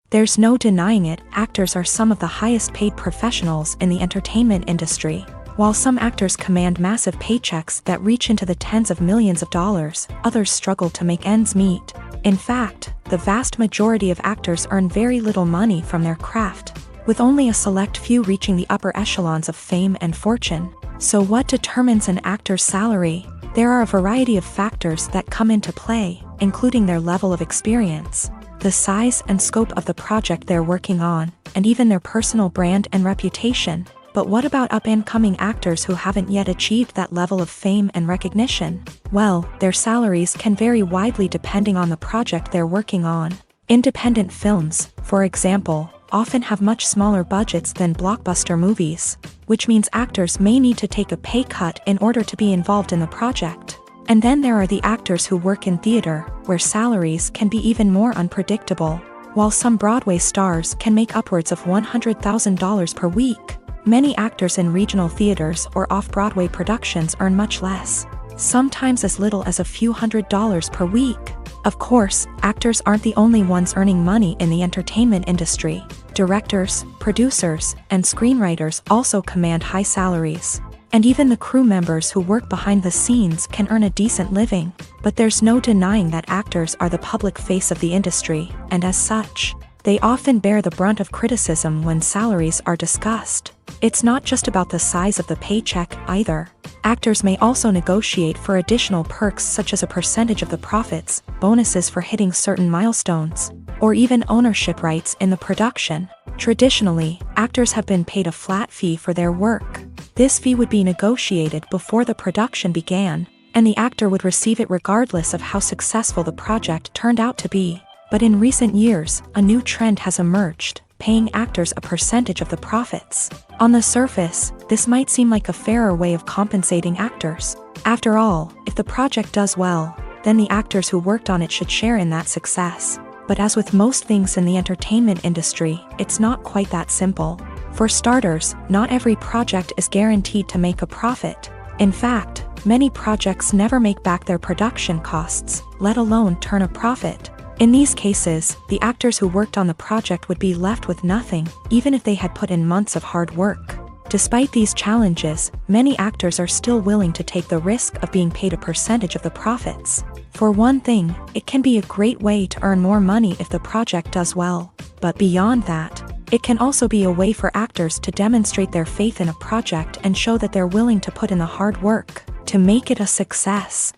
There's no denying it, actors are some of the highest paid professionals in the entertainment industry. While some actors command massive paychecks that reach into the tens of millions of dollars, others struggle to make ends meet. In fact, the vast majority of actors earn very little money from their craft, with only a select few reaching the upper echelons of fame and fortune. So what determines an actor's salary? There are a variety of factors that come into play, including their level of experience, the size and scope of the project they're working on, and even their personal brand and reputation. But what about up-and-coming actors who haven't yet achieved that level of fame and recognition? Well, their salaries can vary widely depending on the project they're working on. Independent films, for example, often have much smaller budgets than blockbuster movies, which means actors may need to take a pay cut in order to be involved in the project. And then there are the actors who work in theater, where salaries can be even more unpredictable. While some Broadway stars can make upwards of $100,000 per week, many actors in regional theaters or off-Broadway productions earn much less, sometimes as little as a few $100s per week. Of course, actors aren't the only ones earning money in the entertainment industry. Directors, producers, and screenwriters also command high salaries. And even the crew members who work behind the scenes can earn a decent living. But there's no denying that actors are the public face of the industry, and as such, they often bear the brunt of criticism when salaries are discussed. It's not just about the size of the paycheck, either. Actors may also negotiate for additional perks such as a percentage of the profits, bonuses for hitting certain milestones, or even ownership rights in the production. Traditionally, actors have been paid a flat fee for their work. This fee would be negotiated before the production began, and the actor would receive it regardless of how successful the project turned out to be. But in recent years, a new trend has emerged, paying actors a percentage of the profits. On the surface, this might seem like a fairer way of compensating actors. After all, if the project does well, then the actors who worked on it should share in that success. But as with most things in the entertainment industry, it's not quite that simple. For starters, not every project is guaranteed to make a profit. In fact, many projects never make back their production costs, let alone turn a profit. In these cases, the actors who worked on the project would be left with nothing, even if they had put in months of hard work. Despite these challenges, many actors are still willing to take the risk of being paid a percentage of the profits. For one thing, it can be a great way to earn more money if the project does well. But beyond that, it can also be a way for actors to demonstrate their faith in a project and show that they're willing to put in the hard work to make it a success.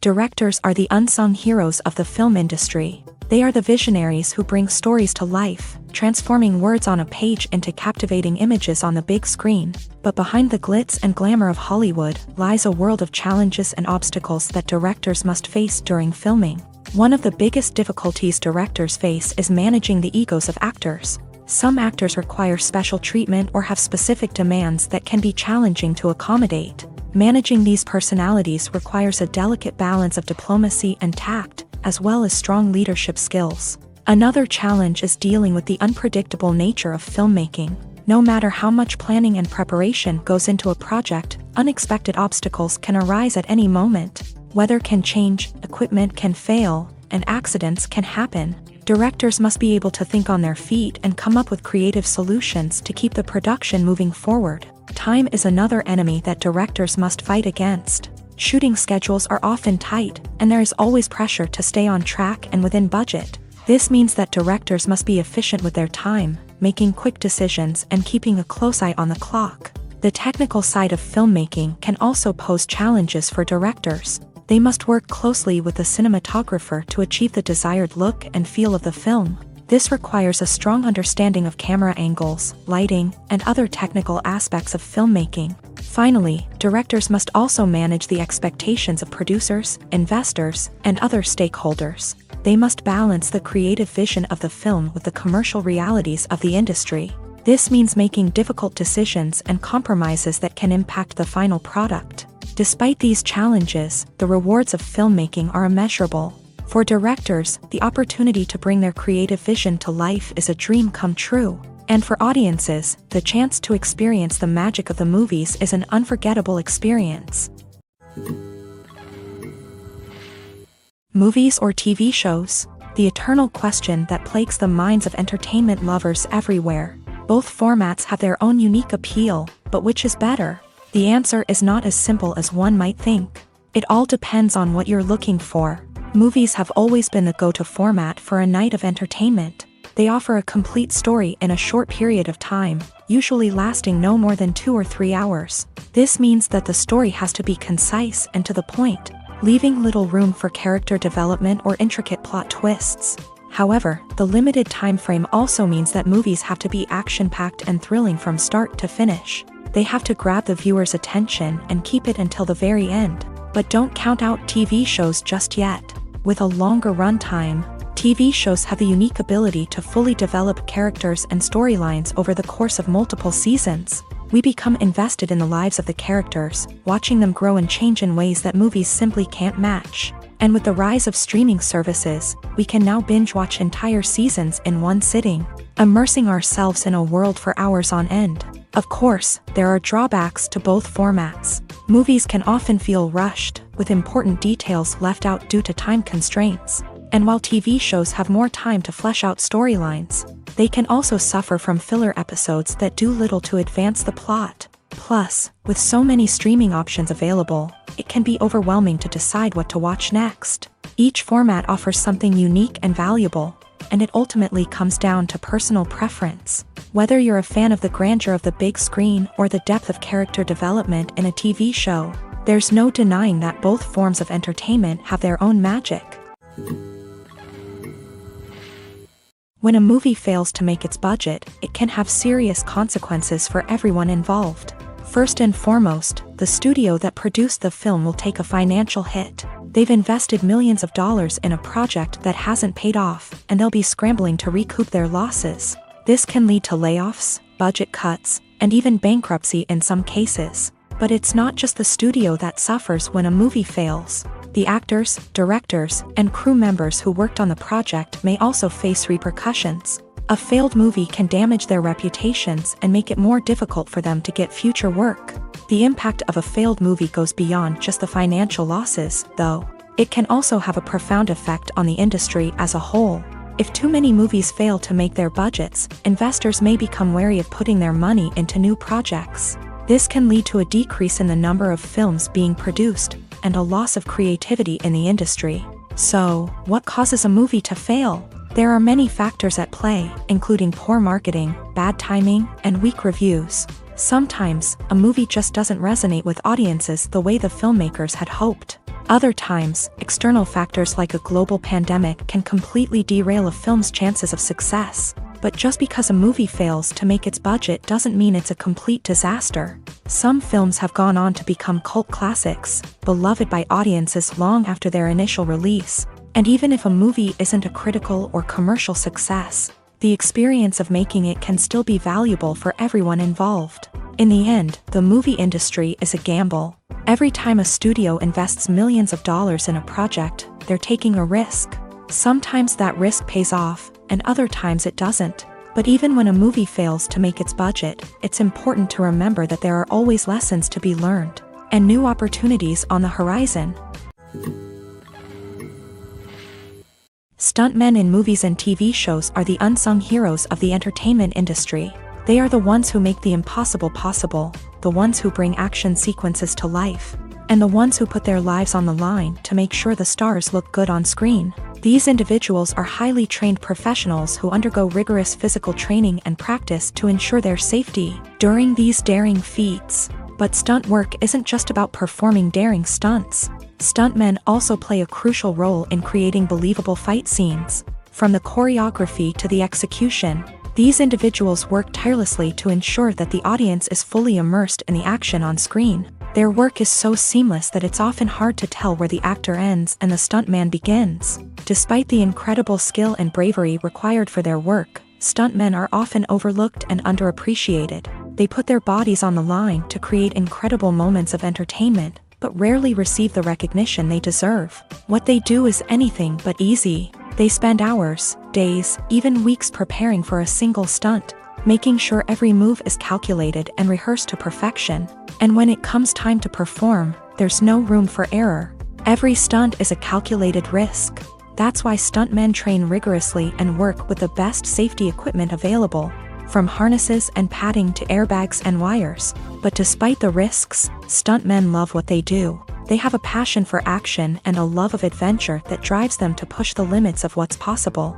Directors are the unsung heroes of the film industry. They are the visionaries who bring stories to life, transforming words on a page into captivating images on the big screen. But behind the glitz and glamour of Hollywood lies a world of challenges and obstacles that directors must face during filming. One of the biggest difficulties directors face is managing the egos of actors. Some actors require special treatment or have specific demands that can be challenging to accommodate. Managing these personalities requires a delicate balance of diplomacy and tact, as well as strong leadership skills. Another challenge is dealing with the unpredictable nature of filmmaking. No matter how much planning and preparation goes into a project, unexpected obstacles can arise at any moment. Weather can change, equipment can fail, and accidents can happen. Directors must be able to think on their feet and come up with creative solutions to keep the production moving forward. Time is another enemy that directors must fight against. Shooting schedules are often tight, and there is always pressure to stay on track and within budget. This means that directors must be efficient with their time, making quick decisions and keeping a close eye on the clock. The technical side of filmmaking can also pose challenges for directors. They must work closely with the cinematographer to achieve the desired look and feel of the film. This requires a strong understanding of camera angles, lighting, and other technical aspects of filmmaking. Finally, directors must also manage the expectations of producers, investors, and other stakeholders. They must balance the creative vision of the film with the commercial realities of the industry. This means making difficult decisions and compromises that can impact the final product. Despite these challenges, the rewards of filmmaking are immeasurable. For directors, the opportunity to bring their creative vision to life is a dream come true. And for audiences, the chance to experience the magic of the movies is an unforgettable experience. Movies or TV shows? The eternal question that plagues the minds of entertainment lovers everywhere. Both formats have their own unique appeal, but which is better? The answer is not as simple as one might think. It all depends on what you're looking for. Movies have always been the go-to format for a night of entertainment. They offer a complete story in a short period of time, usually lasting no more than 2 or 3 hours. This means that the story has to be concise and to the point, leaving little room for character development or intricate plot twists. However, the limited time frame also means that movies have to be action-packed and thrilling from start to finish. They have to grab the viewer's attention and keep it until the very end. But don't count out TV shows just yet. With a longer runtime, TV shows have the unique ability to fully develop characters and storylines over the course of multiple seasons. We become invested in the lives of the characters, watching them grow and change in ways that movies simply can't match. And with the rise of streaming services, we can now binge-watch entire seasons in one sitting, immersing ourselves in a world for hours on end. Of course, there are drawbacks to both formats. Movies can often feel rushed, with important details left out due to time constraints. And while TV shows have more time to flesh out storylines, they can also suffer from filler episodes that do little to advance the plot. Plus, with so many streaming options available, it can be overwhelming to decide what to watch next. Each format offers something unique and valuable, and it ultimately comes down to personal preference. Whether you're a fan of the grandeur of the big screen or the depth of character development in a TV show, there's no denying that both forms of entertainment have their own magic. When a movie fails to make its budget, it can have serious consequences for everyone involved. First and foremost, the studio that produced the film will take a financial hit. They've invested millions of dollars in a project that hasn't paid off, and they'll be scrambling to recoup their losses. This can lead to layoffs, budget cuts, and even bankruptcy in some cases. But it's not just the studio that suffers when a movie fails. The actors, directors, and crew members who worked on the project may also face repercussions. A failed movie can damage their reputations and make it more difficult for them to get future work. The impact of a failed movie goes beyond just the financial losses, though. It can also have a profound effect on the industry as a whole. If too many movies fail to make their budgets, investors may become wary of putting their money into new projects. This can lead to a decrease in the number of films being produced, and a loss of creativity in the industry. So, what causes a movie to fail? There are many factors at play, including poor marketing, bad timing, and weak reviews. Sometimes, a movie just doesn't resonate with audiences the way the filmmakers had hoped. Other times, external factors like a global pandemic can completely derail a film's chances of success. But just because a movie fails to make its budget doesn't mean it's a complete disaster. Some films have gone on to become cult classics, beloved by audiences long after their initial release. And even if a movie isn't a critical or commercial success, the experience of making it can still be valuable for everyone involved. In the end, the movie industry is a gamble. Every time a studio invests millions of dollars in a project, they're taking a risk. Sometimes that risk pays off, and other times it doesn't. But even when a movie fails to make its budget, it's important to remember that there are always lessons to be learned, and new opportunities on the horizon. Stuntmen in movies and TV shows are the unsung heroes of the entertainment industry. They are the ones who make the impossible possible, the ones who bring action sequences to life, and the ones who put their lives on the line to make sure the stars look good on screen. These individuals are highly trained professionals who undergo rigorous physical training and practice to ensure their safety during these daring feats. But stunt work isn't just about performing daring stunts. Stuntmen also play a crucial role in creating believable fight scenes. From the choreography to the execution, These individuals work tirelessly to ensure that the audience is fully immersed in the action on screen. Their work is so seamless that it's often hard to tell where the actor ends and the stuntman begins. Despite the incredible skill and bravery required for their work, stuntmen are often overlooked and underappreciated. They put their bodies on the line to create incredible moments of entertainment, but rarely receive the recognition they deserve. What they do is anything but easy. They spend hours, days, even weeks preparing for a single stunt, making sure every move is calculated and rehearsed to perfection. And when it comes time to perform, there's no room for error. Every stunt is a calculated risk. That's why stuntmen train rigorously and work with the best safety equipment available, from harnesses and padding to airbags and wires. But despite the risks, stuntmen love what they do. They have a passion for action and a love of adventure that drives them to push the limits of what's possible.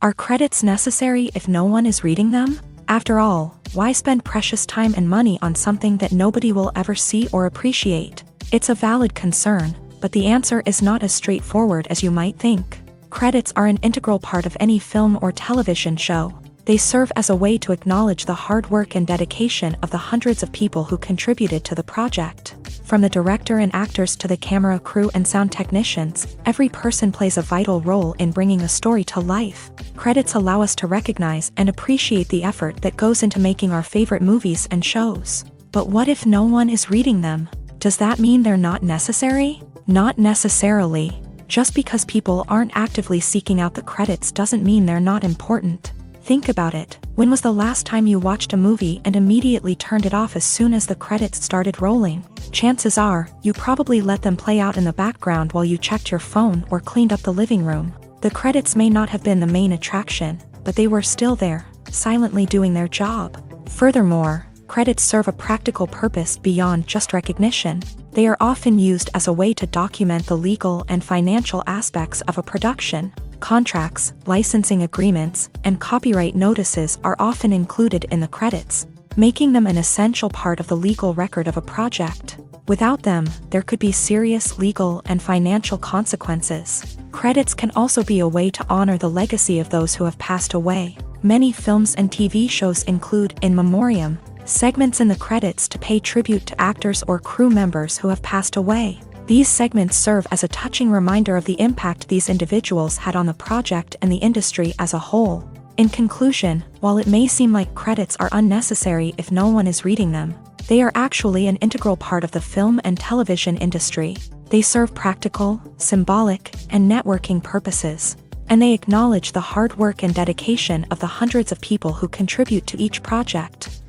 Are credits necessary if no one is reading them? After all, why spend precious time and money on something that nobody will ever see or appreciate? It's a valid concern, but the answer is not as straightforward as you might think. Credits are an integral part of any film or television show. They serve as a way to acknowledge the hard work and dedication of the hundreds of people who contributed to the project. From the director and actors to the camera crew and sound technicians, every person plays a vital role in bringing a story to life. Credits allow us to recognize and appreciate the effort that goes into making our favorite movies and shows. But what if no one is reading them? Does that mean they're not necessary? Not necessarily. Just because people aren't actively seeking out the credits doesn't mean they're not important. Think about it. When was the last time you watched a movie and immediately turned it off as soon as the credits started rolling? Chances are, you probably let them play out in the background while you checked your phone or cleaned up the living room. The credits may not have been the main attraction, but they were still there, silently doing their job. Furthermore, credits serve a practical purpose beyond just recognition. They are often used as a way to document the legal and financial aspects of a production. Contracts, licensing agreements, and copyright notices are often included in the credits, making them an essential part of the legal record of a project. Without them, there could be serious legal and financial consequences. Credits can also be a way to honor the legacy of those who have passed away. Many films and TV shows include in memoriam segments in the credits to pay tribute to actors or crew members who have passed away. These segments serve as a touching reminder of the impact these individuals had on the project and the industry as a whole. In conclusion, while it may seem like credits are unnecessary if no one is reading them, they are actually an integral part of the film and television industry. They serve practical, symbolic, and networking purposes, and they acknowledge the hard work and dedication of the hundreds of people who contribute to each project.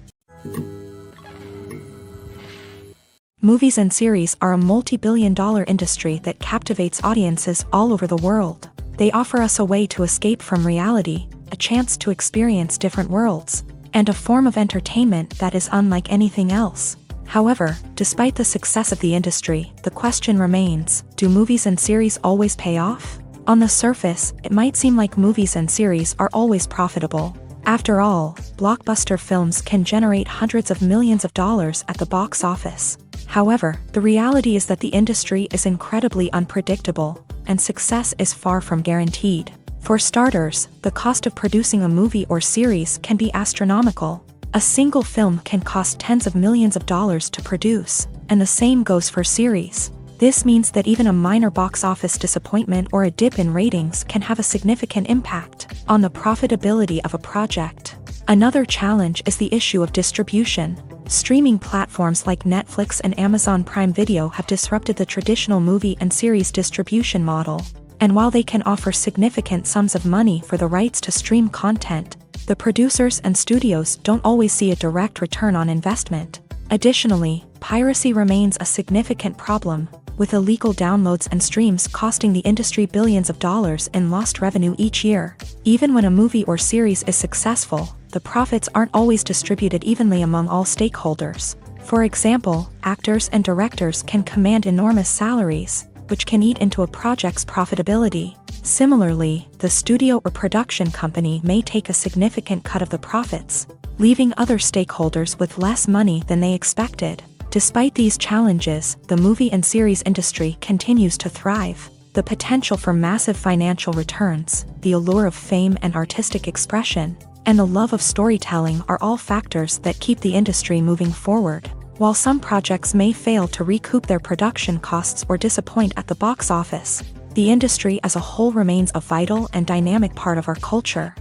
Movies and series are a multi-billion-dollar industry that captivates audiences all over the world. They offer us a way to escape from reality, a chance to experience different worlds, and a form of entertainment that is unlike anything else. However, despite the success of the industry, the question remains, do movies and series always pay off? On the surface, it might seem like movies and series are always profitable. After all, blockbuster films can generate hundreds of millions of dollars at the box office. However, the reality is that the industry is incredibly unpredictable, and success is far from guaranteed. For starters, the cost of producing a movie or series can be astronomical. A single film can cost tens of millions of dollars to produce, and the same goes for series. This means that even a minor box office disappointment or a dip in ratings can have a significant impact on the profitability of a project. Another challenge is the issue of distribution. Streaming platforms like Netflix and Amazon Prime Video have disrupted the traditional movie and series distribution model. And while they can offer significant sums of money for the rights to stream content, the producers and studios don't always see a direct return on investment. Additionally, piracy remains a significant problem, with illegal downloads and streams costing the industry billions of dollars in lost revenue each year. Even when a movie or series is successful, the profits aren't always distributed evenly among all stakeholders. For example, actors and directors can command enormous salaries, which can eat into a project's profitability. Similarly, the studio or production company may take a significant cut of the profits, leaving other stakeholders with less money than they expected. Despite these challenges, the movie and series industry continues to thrive. The potential for massive financial returns, the allure of fame and artistic expression, and the love of storytelling are all factors that keep the industry moving forward. While some projects may fail to recoup their production costs or disappoint at the box office, the industry as a whole remains a vital and dynamic part of our culture.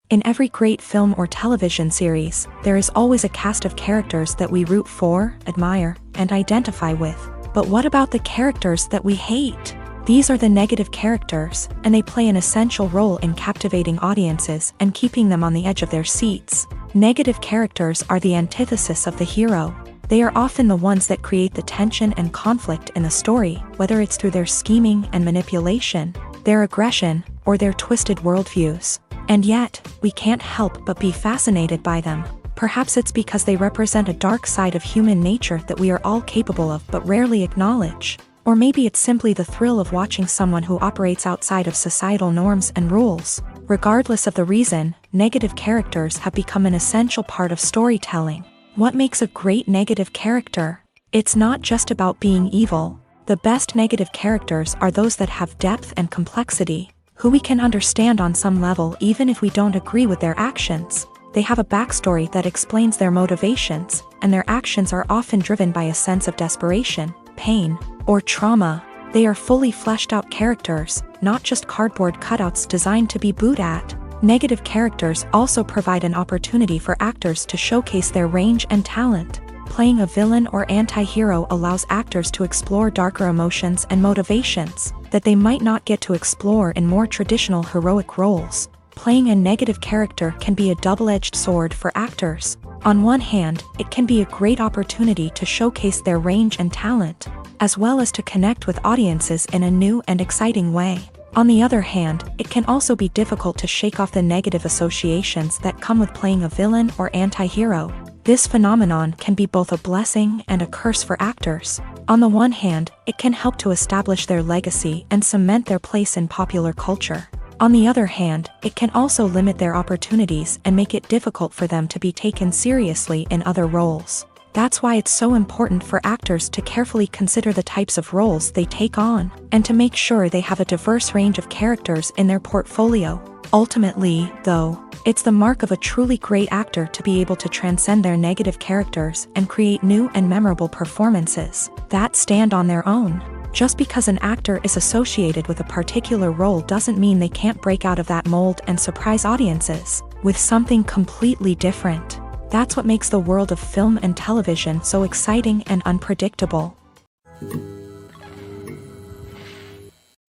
In every great film or television series, there is always a cast of characters that we root for, admire, and identify with. But what about the characters that we hate? These are the negative characters, and they play an essential role in captivating audiences and keeping them on the edge of their seats. Negative characters are the antithesis of the hero. They are often the ones that create the tension and conflict in the story, whether it's through their scheming and manipulation, their aggression, or their twisted worldviews. And yet, we can't help but be fascinated by them. Perhaps it's because they represent a dark side of human nature that we are all capable of but rarely acknowledge. Or maybe it's simply the thrill of watching someone who operates outside of societal norms and rules. Regardless of the reason, negative characters have become an essential part of storytelling. What makes a great negative character? It's not just about being evil. The best negative characters are those that have depth and complexity, who we can understand on some level even if we don't agree with their actions. They have a backstory that explains their motivations, and their actions are often driven by a sense of desperation, pain, or trauma. They are fully fleshed out characters, not just cardboard cutouts designed to be booed at. Negative characters also provide an opportunity for actors to showcase their range and talent. Playing a villain or anti-hero allows actors to explore darker emotions and motivations that they might not get to explore in more traditional heroic roles. Playing a negative character can be a double-edged sword for actors. On one hand, it can be a great opportunity to showcase their range and talent, as well as to connect with audiences in a new and exciting way. On the other hand, it can also be difficult to shake off the negative associations that come with playing a villain or anti-hero. This phenomenon can be both a blessing and a curse for actors. On the one hand, it can help to establish their legacy and cement their place in popular culture. On the other hand, it can also limit their opportunities and make it difficult for them to be taken seriously in other roles. That's why it's so important for actors to carefully consider the types of roles they take on, and to make sure they have a diverse range of characters in their portfolio. Ultimately, though, it's the mark of a truly great actor to be able to transcend their negative characters and create new and memorable performances that stand on their own. Just because an actor is associated with a particular role doesn't mean they can't break out of that mold and surprise audiences with something completely different. That's what makes the world of film and television so exciting and unpredictable.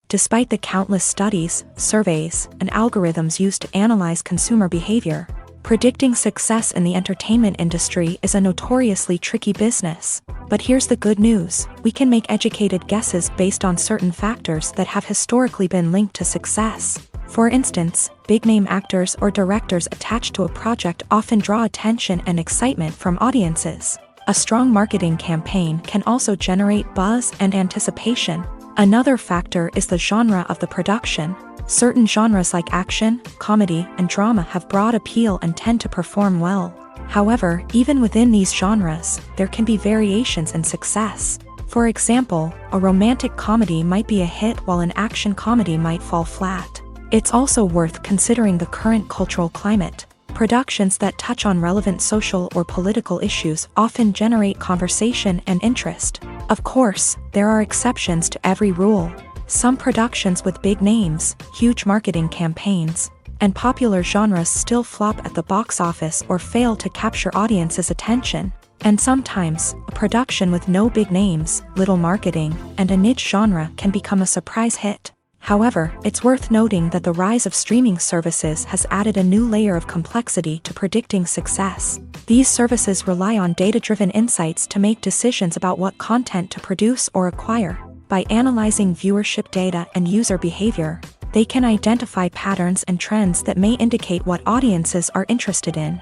Despite the countless studies, surveys, and algorithms used to analyze consumer behavior, predicting success in the entertainment industry is a notoriously tricky business. But here's the good news: we can make educated guesses based on certain factors that have historically been linked to success. For instance, big-name actors or directors attached to a project often draw attention and excitement from audiences. A strong marketing campaign can also generate buzz and anticipation. Another factor is the genre of the production. Certain genres like action, comedy, and drama have broad appeal and tend to perform well. However, even within these genres, there can be variations in success. For example, a romantic comedy might be a hit while an action comedy might fall flat. It's also worth considering the current cultural climate. Productions that touch on relevant social or political issues often generate conversation and interest. Of course, there are exceptions to every rule. Some productions with big names, huge marketing campaigns, and popular genres still flop at the box office or fail to capture audiences' attention. And sometimes, a production with no big names, little marketing, and a niche genre can become a surprise hit. However, it's worth noting that the rise of streaming services has added a new layer of complexity to predicting success. These services rely on data-driven insights to make decisions about what content to produce or acquire. By analyzing viewership data and user behavior, they can identify patterns and trends that may indicate what audiences are interested in.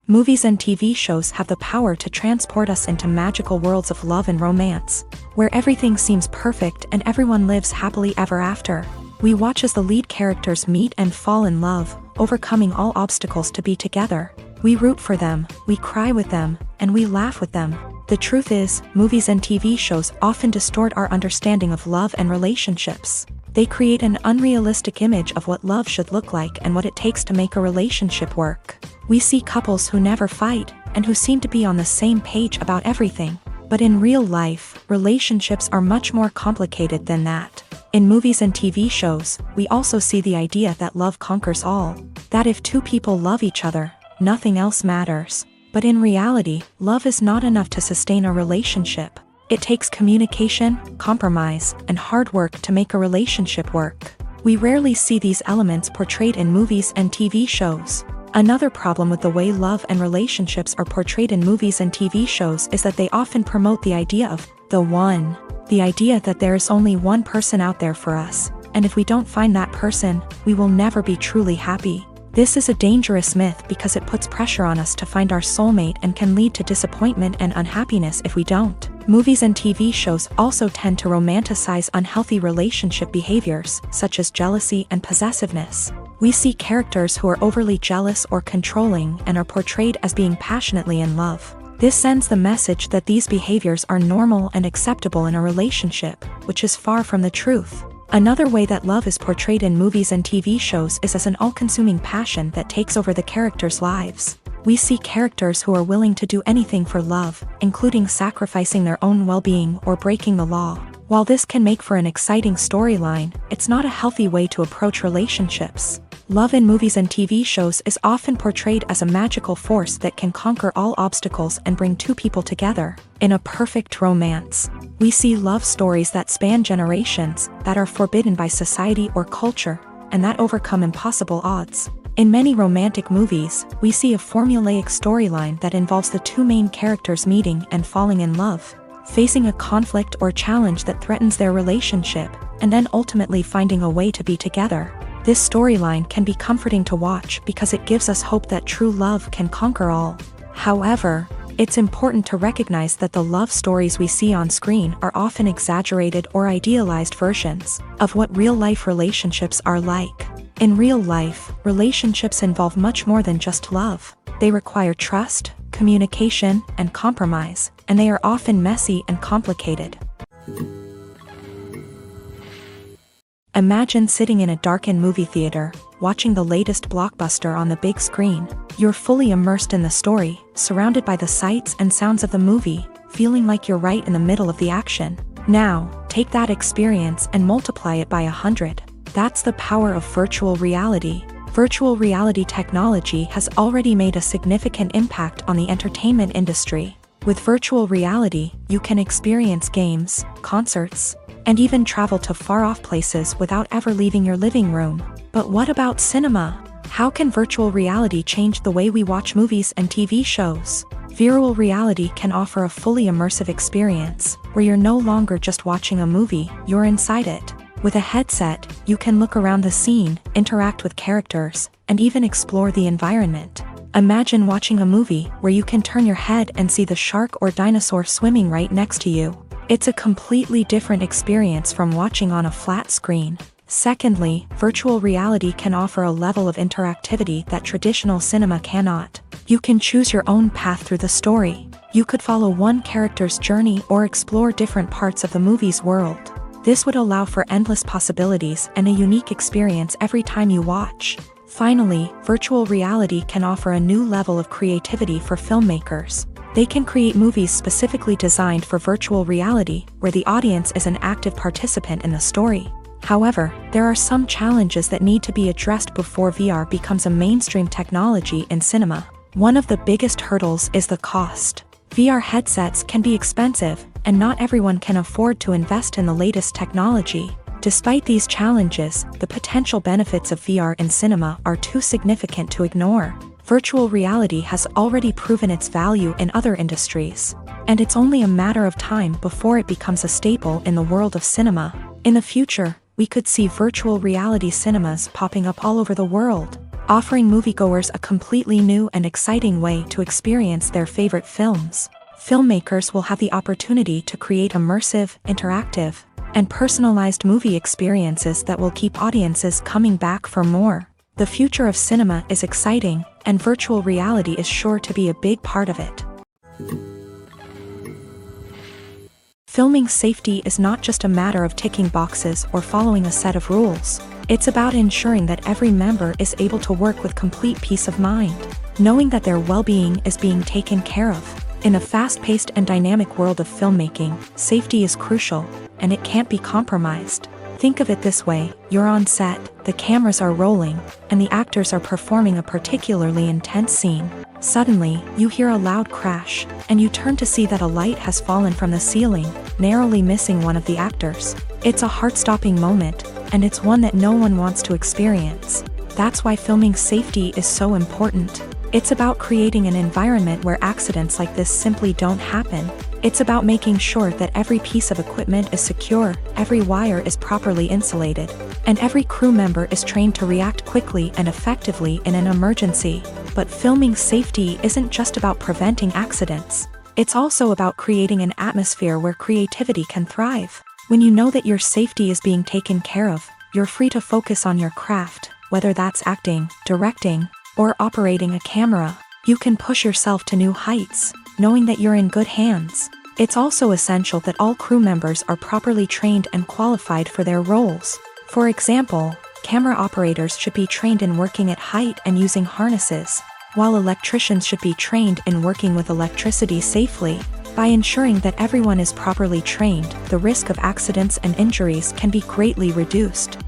Movies and TV shows have the power to transport us into magical worlds of love and romance, where everything seems perfect and everyone lives happily ever after. We watch as the lead characters meet and fall in love, overcoming all obstacles to be together. We root for them, we cry with them, and we laugh with them. The truth is, movies and TV shows often distort our understanding of love and relationships. They create an unrealistic image of what love should look like and what it takes to make a relationship work. We see couples who never fight, and who seem to be on the same page about everything. But in real life, relationships are much more complicated than that. In movies and TV shows, we also see the idea that love conquers all. That if two people love each other, nothing else matters. But in reality, love is not enough to sustain a relationship. It takes communication, compromise, and hard work to make a relationship work. We rarely see these elements portrayed in movies and TV shows. Another problem with the way love and relationships are portrayed in movies and TV shows is that they often promote the idea of the one. The idea that there is only one person out there for us, and if we don't find that person, we will never be truly happy. This is a dangerous myth because it puts pressure on us to find our soulmate and can lead to disappointment and unhappiness if we don't. Movies and TV shows also tend to romanticize unhealthy relationship behaviors, such as jealousy and possessiveness. We see characters who are overly jealous or controlling and are portrayed as being passionately in love. This sends the message that these behaviors are normal and acceptable in a relationship, which is far from the truth. Another way that love is portrayed in movies and TV shows is as an all-consuming passion that takes over the characters' lives. We see characters who are willing to do anything for love, including sacrificing their own well-being or breaking the law. While this can make for an exciting storyline, it's not a healthy way to approach relationships. Love in movies and TV shows is often portrayed as a magical force that can conquer all obstacles and bring two people together. In a perfect romance, we see love stories that span generations, that are forbidden by society or culture, and that overcome impossible odds. In many romantic movies, we see a formulaic storyline that involves the two main characters meeting and falling in love, facing a conflict or challenge that threatens their relationship, and then ultimately finding a way to be together. This storyline can be comforting to watch because it gives us hope that true love can conquer all. However, it's important to recognize that the love stories we see on screen are often exaggerated or idealized versions of what real-life relationships are like. In real life, relationships involve much more than just love. They require trust, communication, and compromise, and they are often messy and complicated. Imagine sitting in a darkened movie theater, watching the latest blockbuster on the big screen. You're fully immersed in the story, surrounded by the sights and sounds of the movie, feeling like you're right in the middle of the action. Now, take that experience and multiply it by 100. That's the power of virtual reality. Virtual reality technology has already made a significant impact on the entertainment industry. With virtual reality, you can experience games, concerts, and even travel to far-off places without ever leaving your living room. But what about cinema? How can virtual reality change the way we watch movies and TV shows? Virtual reality can offer a fully immersive experience, where you're no longer just watching a movie, you're inside it. With a headset, you can look around the scene, interact with characters, and even explore the environment. Imagine watching a movie where you can turn your head and see the shark or dinosaur swimming right next to you. It's a completely different experience from watching on a flat screen. Secondly, virtual reality can offer a level of interactivity that traditional cinema cannot. You can choose your own path through the story. You could follow one character's journey or explore different parts of the movie's world. This would allow for endless possibilities and a unique experience every time you watch. Finally, virtual reality can offer a new level of creativity for filmmakers. They can create movies specifically designed for virtual reality, where the audience is an active participant in the story. However, there are some challenges that need to be addressed before VR becomes a mainstream technology in cinema. One of the biggest hurdles is the cost. VR headsets can be expensive, and not everyone can afford to invest in the latest technology. Despite these challenges, the potential benefits of VR in cinema are too significant to ignore. Virtual reality has already proven its value in other industries, and it's only a matter of time before it becomes a staple in the world of cinema. In the future, we could see virtual reality cinemas popping up all over the world, offering moviegoers a completely new and exciting way to experience their favorite films. Filmmakers will have the opportunity to create immersive, interactive, and personalized movie experiences that will keep audiences coming back for more. The future of cinema is exciting, and virtual reality is sure to be a big part of it. Filming safety is not just a matter of ticking boxes or following a set of rules. It's about ensuring that every member is able to work with complete peace of mind, knowing that their well-being is being taken care of. In a fast-paced and dynamic world of filmmaking, safety is crucial, and it can't be compromised. Think of it this way: you're on set, the cameras are rolling, and the actors are performing a particularly intense scene. Suddenly, you hear a loud crash, and you turn to see that a light has fallen from the ceiling, narrowly missing one of the actors. It's a heart-stopping moment, and it's one that no one wants to experience. That's why filming safety is so important. It's about creating an environment where accidents like this simply don't happen. It's about making sure that every piece of equipment is secure, every wire is properly insulated, and every crew member is trained to react quickly and effectively in an emergency. But filming safety isn't just about preventing accidents. It's also about creating an atmosphere where creativity can thrive. When you know that your safety is being taken care of, you're free to focus on your craft, whether that's acting, directing, or operating a camera. You can push yourself to new heights, knowing that you're in good hands. It's also essential that all crew members are properly trained and qualified for their roles. For example, camera operators should be trained in working at height and using harnesses, while electricians should be trained in working with electricity safely. By ensuring that everyone is properly trained, the risk of accidents and injuries can be greatly reduced.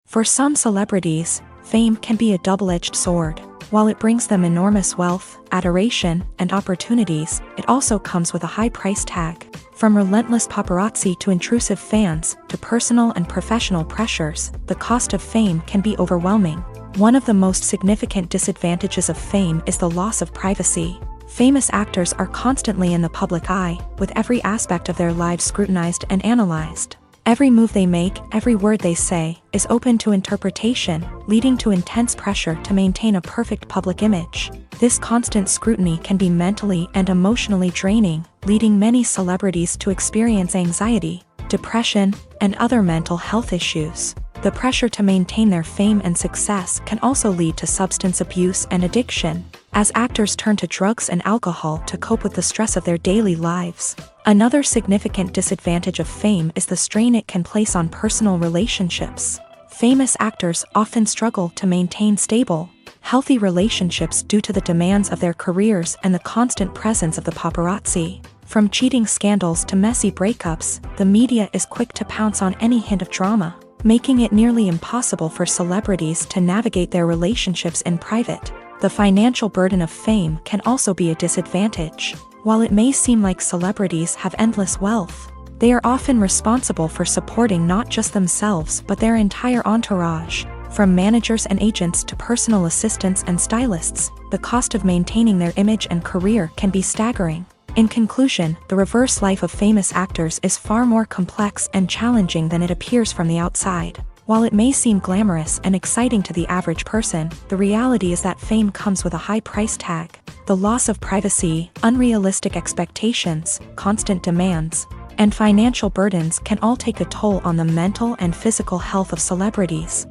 For some celebrities, fame can be a double-edged sword. While it brings them enormous wealth, adoration, and opportunities, it also comes with a high price tag. From relentless paparazzi to intrusive fans, to personal and professional pressures, the cost of fame can be overwhelming. One of the most significant disadvantages of fame is the loss of privacy. Famous actors are constantly in the public eye, with every aspect of their lives scrutinized and analyzed. Every move they make, every word they say, is open to interpretation, leading to intense pressure to maintain a perfect public image. This constant scrutiny can be mentally and emotionally draining, leading many celebrities to experience anxiety, depression, and other mental health issues. The pressure to maintain their fame and success can also lead to substance abuse and addiction, as actors turn to drugs and alcohol to cope with the stress of their daily lives. Another significant disadvantage of fame is the strain it can place on personal relationships. Famous actors often struggle to maintain stable, healthy relationships due to the demands of their careers and the constant presence of the paparazzi. From cheating scandals to messy breakups, the media is quick to pounce on any hint of drama, making it nearly impossible for celebrities to navigate their relationships in private. The financial burden of fame can also be a disadvantage. While it may seem like celebrities have endless wealth, they are often responsible for supporting not just themselves but their entire entourage. From managers and agents to personal assistants and stylists, the cost of maintaining their image and career can be staggering. In conclusion, the reverse life of famous actors is far more complex and challenging than it appears from the outside. While it may seem glamorous and exciting to the average person, the reality is that fame comes with a high price tag. The loss of privacy, unrealistic expectations, constant demands, and financial burdens can all take a toll on the mental and physical health of celebrities.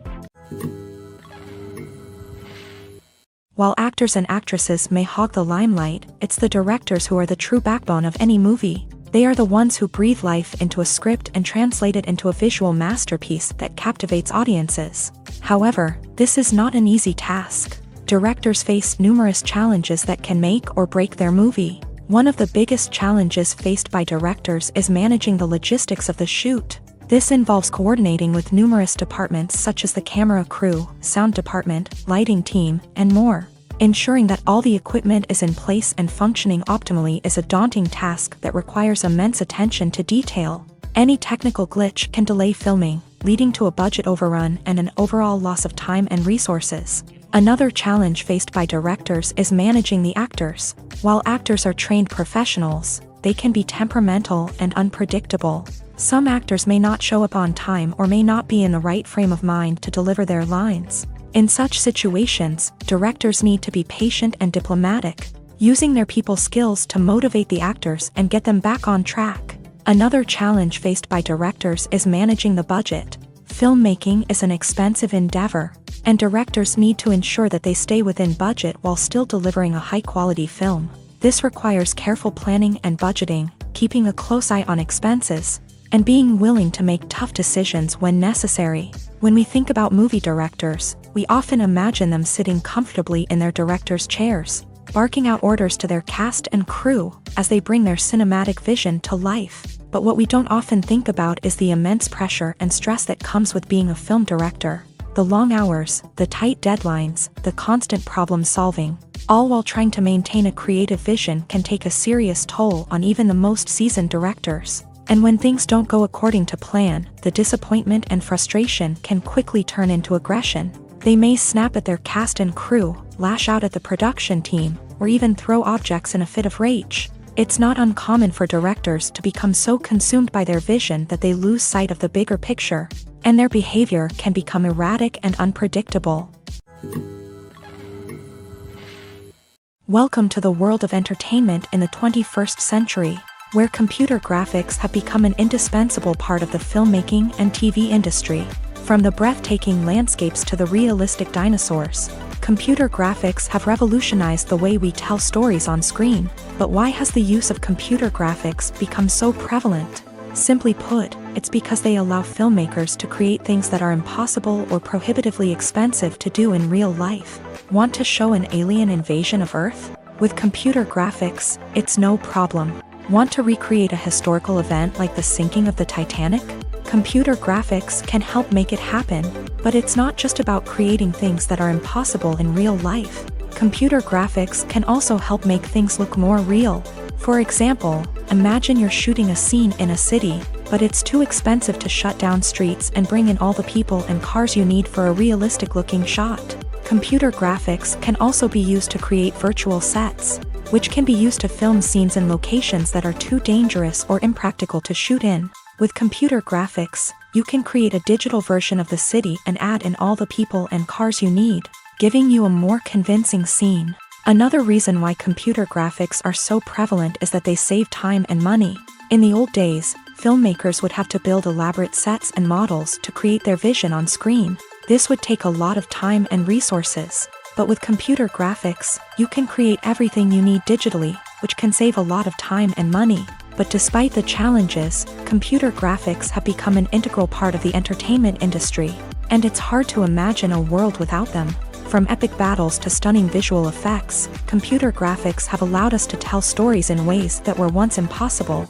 While actors and actresses may hog the limelight, it's the directors who are the true backbone of any movie. They are the ones who breathe life into a script and translate it into a visual masterpiece that captivates audiences. However, this is not an easy task. Directors face numerous challenges that can make or break their movie. One of the biggest challenges faced by directors is managing the logistics of the shoot. This involves coordinating with numerous departments such as the camera crew, sound department, lighting team, and more. Ensuring that all the equipment is in place and functioning optimally is a daunting task that requires immense attention to detail. Any technical glitch can delay filming, leading to a budget overrun and an overall loss of time and resources. Another challenge faced by directors is managing the actors. While actors are trained professionals, they can be temperamental and unpredictable. Some actors may not show up on time or may not be in the right frame of mind to deliver their lines. In such situations, directors need to be patient and diplomatic, using their people skills to motivate the actors and get them back on track. Another challenge faced by directors is managing the budget. Filmmaking is an expensive endeavor, And directors need to ensure that they stay within budget while still delivering a high-quality film. This requires careful planning and budgeting, keeping a close eye on expenses, and being willing to make tough decisions when necessary. When we think about movie directors, we often imagine them sitting comfortably in their director's chairs, barking out orders to their cast and crew as they bring their cinematic vision to life. But what we don't often think about is the immense pressure and stress that comes with being a film director. The long hours, the tight deadlines, the constant problem solving, all while trying to maintain a creative vision can take a serious toll on even the most seasoned directors. And when things don't go according to plan, the disappointment and frustration can quickly turn into aggression. They may snap at their cast and crew, lash out at the production team, or even throw objects in a fit of rage. It's not uncommon for directors to become so consumed by their vision that they lose sight of the bigger picture, and their behavior can become erratic and unpredictable. Welcome to the world of entertainment in the 21st century, where computer graphics have become an indispensable part of the filmmaking and TV industry. From the breathtaking landscapes to the realistic dinosaurs, computer graphics have revolutionized the way we tell stories on screen. But why has the use of computer graphics become so prevalent? Simply put, it's because they allow filmmakers to create things that are impossible or prohibitively expensive to do in real life. Want to show an alien invasion of Earth? With computer graphics, it's no problem. Want to recreate a historical event like the sinking of the Titanic? Computer graphics can help make it happen, but it's not just about creating things that are impossible in real life. Computer graphics can also help make things look more real. For example, imagine you're shooting a scene in a city, but it's too expensive to shut down streets and bring in all the people and cars you need for a realistic-looking shot. Computer graphics can also be used to create virtual sets, which can be used to film scenes in locations that are too dangerous or impractical to shoot in. With computer graphics, you can create a digital version of the city and add in all the people and cars you need, giving you a more convincing scene. Another reason why computer graphics are so prevalent is that they save time and money. In the old days, filmmakers would have to build elaborate sets and models to create their vision on screen. This would take a lot of time and resources. But with computer graphics, you can create everything you need digitally, which can save a lot of time and money. But despite the challenges, computer graphics have become an integral part of the entertainment industry, and it's hard to imagine a world without them. From epic battles to stunning visual effects, computer graphics have allowed us to tell stories in ways that were once impossible.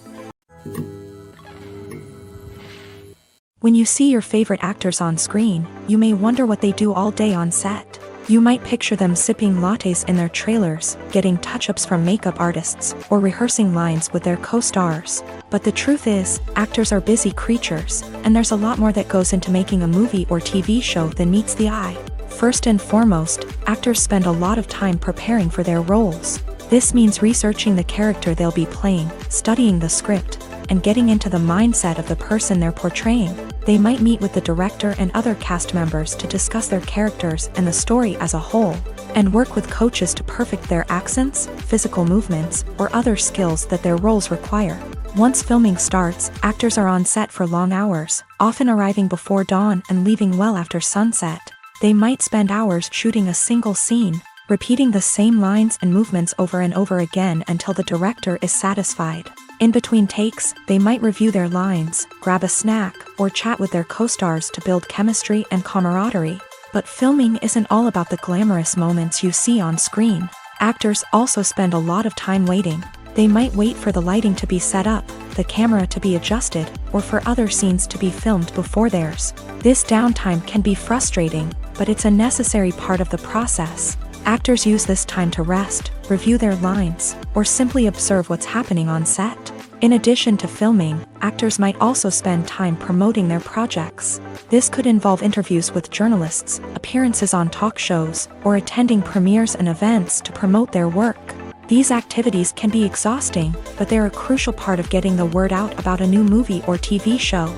When you see your favorite actors on screen, you may wonder what they do all day on set. You might picture them sipping lattes in their trailers, getting touch-ups from makeup artists, or rehearsing lines with their co-stars. But the truth is, actors are busy creatures, and there's a lot more that goes into making a movie or TV show than meets the eye. First and foremost, actors spend a lot of time preparing for their roles. This means researching the character they'll be playing, studying the script, and getting into the mindset of the person they're portraying. They might meet with the director and other cast members to discuss their characters and the story as a whole, and work with coaches to perfect their accents, physical movements, or other skills that their roles require. Once filming starts, actors are on set for long hours, often arriving before dawn and leaving well after sunset. They might spend hours shooting a single scene, repeating the same lines and movements over and over again until the director is satisfied. In between takes, they might review their lines, grab a snack, or chat with their co-stars to build chemistry and camaraderie. But filming isn't all about the glamorous moments you see on screen. Actors also spend a lot of time waiting. They might wait for the lighting to be set up, the camera to be adjusted, or for other scenes to be filmed before theirs. This downtime can be frustrating, but it's a necessary part of the process. Actors use this time to rest, review their lines, or simply observe what's happening on set. In addition to filming, actors might also spend time promoting their projects. This could involve interviews with journalists, appearances on talk shows, or attending premieres and events to promote their work. These activities can be exhausting, but they're a crucial part of getting the word out about a new movie or TV show.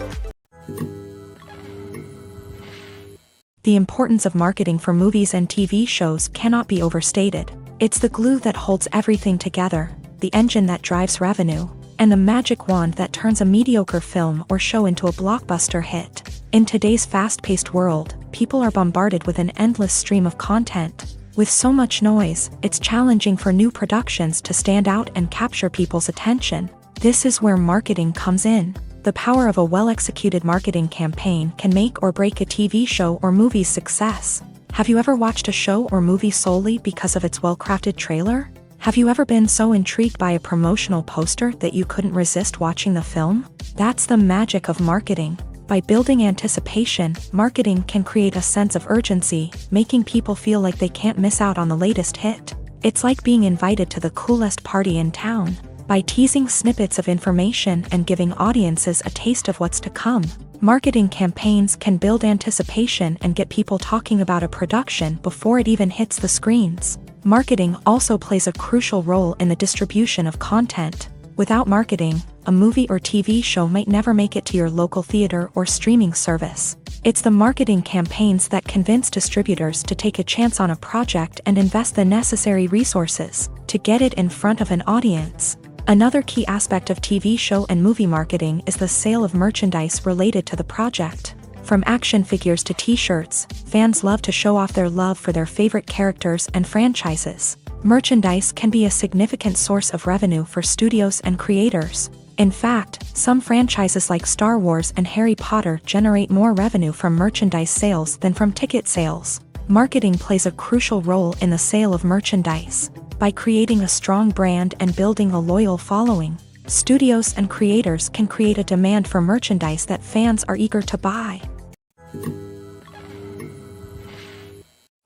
The importance of marketing for movies and TV shows cannot be overstated. It's the glue that holds everything together, the engine that drives revenue, and the magic wand that turns a mediocre film or show into a blockbuster hit. In today's fast-paced world, people are bombarded with an endless stream of content. With so much noise, it's challenging for new productions to stand out and capture people's attention. This is where marketing comes in. The power of a well-executed marketing campaign can make or break a TV show or movie's success. Have you ever watched a show or movie solely because of its well-crafted trailer? Have you ever been so intrigued by a promotional poster that you couldn't resist watching the film? That's the magic of marketing. By building anticipation, marketing can create a sense of urgency, making people feel like they can't miss out on the latest hit. It's like being invited to the coolest party in town. By teasing snippets of information and giving audiences a taste of what's to come, marketing campaigns can build anticipation and get people talking about a production before it even hits the screens. Marketing also plays a crucial role in the distribution of content. Without marketing, a movie or TV show might never make it to your local theater or streaming service. It's the marketing campaigns that convince distributors to take a chance on a project and invest the necessary resources to get it in front of an audience. Another key aspect of TV show and movie marketing is the sale of merchandise related to the project. From action figures to t-shirts, fans love to show off their love for their favorite characters and franchises. Merchandise can be a significant source of revenue for studios and creators. In fact, some franchises like Star Wars and Harry Potter generate more revenue from merchandise sales than from ticket sales. Marketing plays a crucial role in the sale of merchandise. By creating a strong brand and building a loyal following, studios and creators can create a demand for merchandise that fans are eager to buy.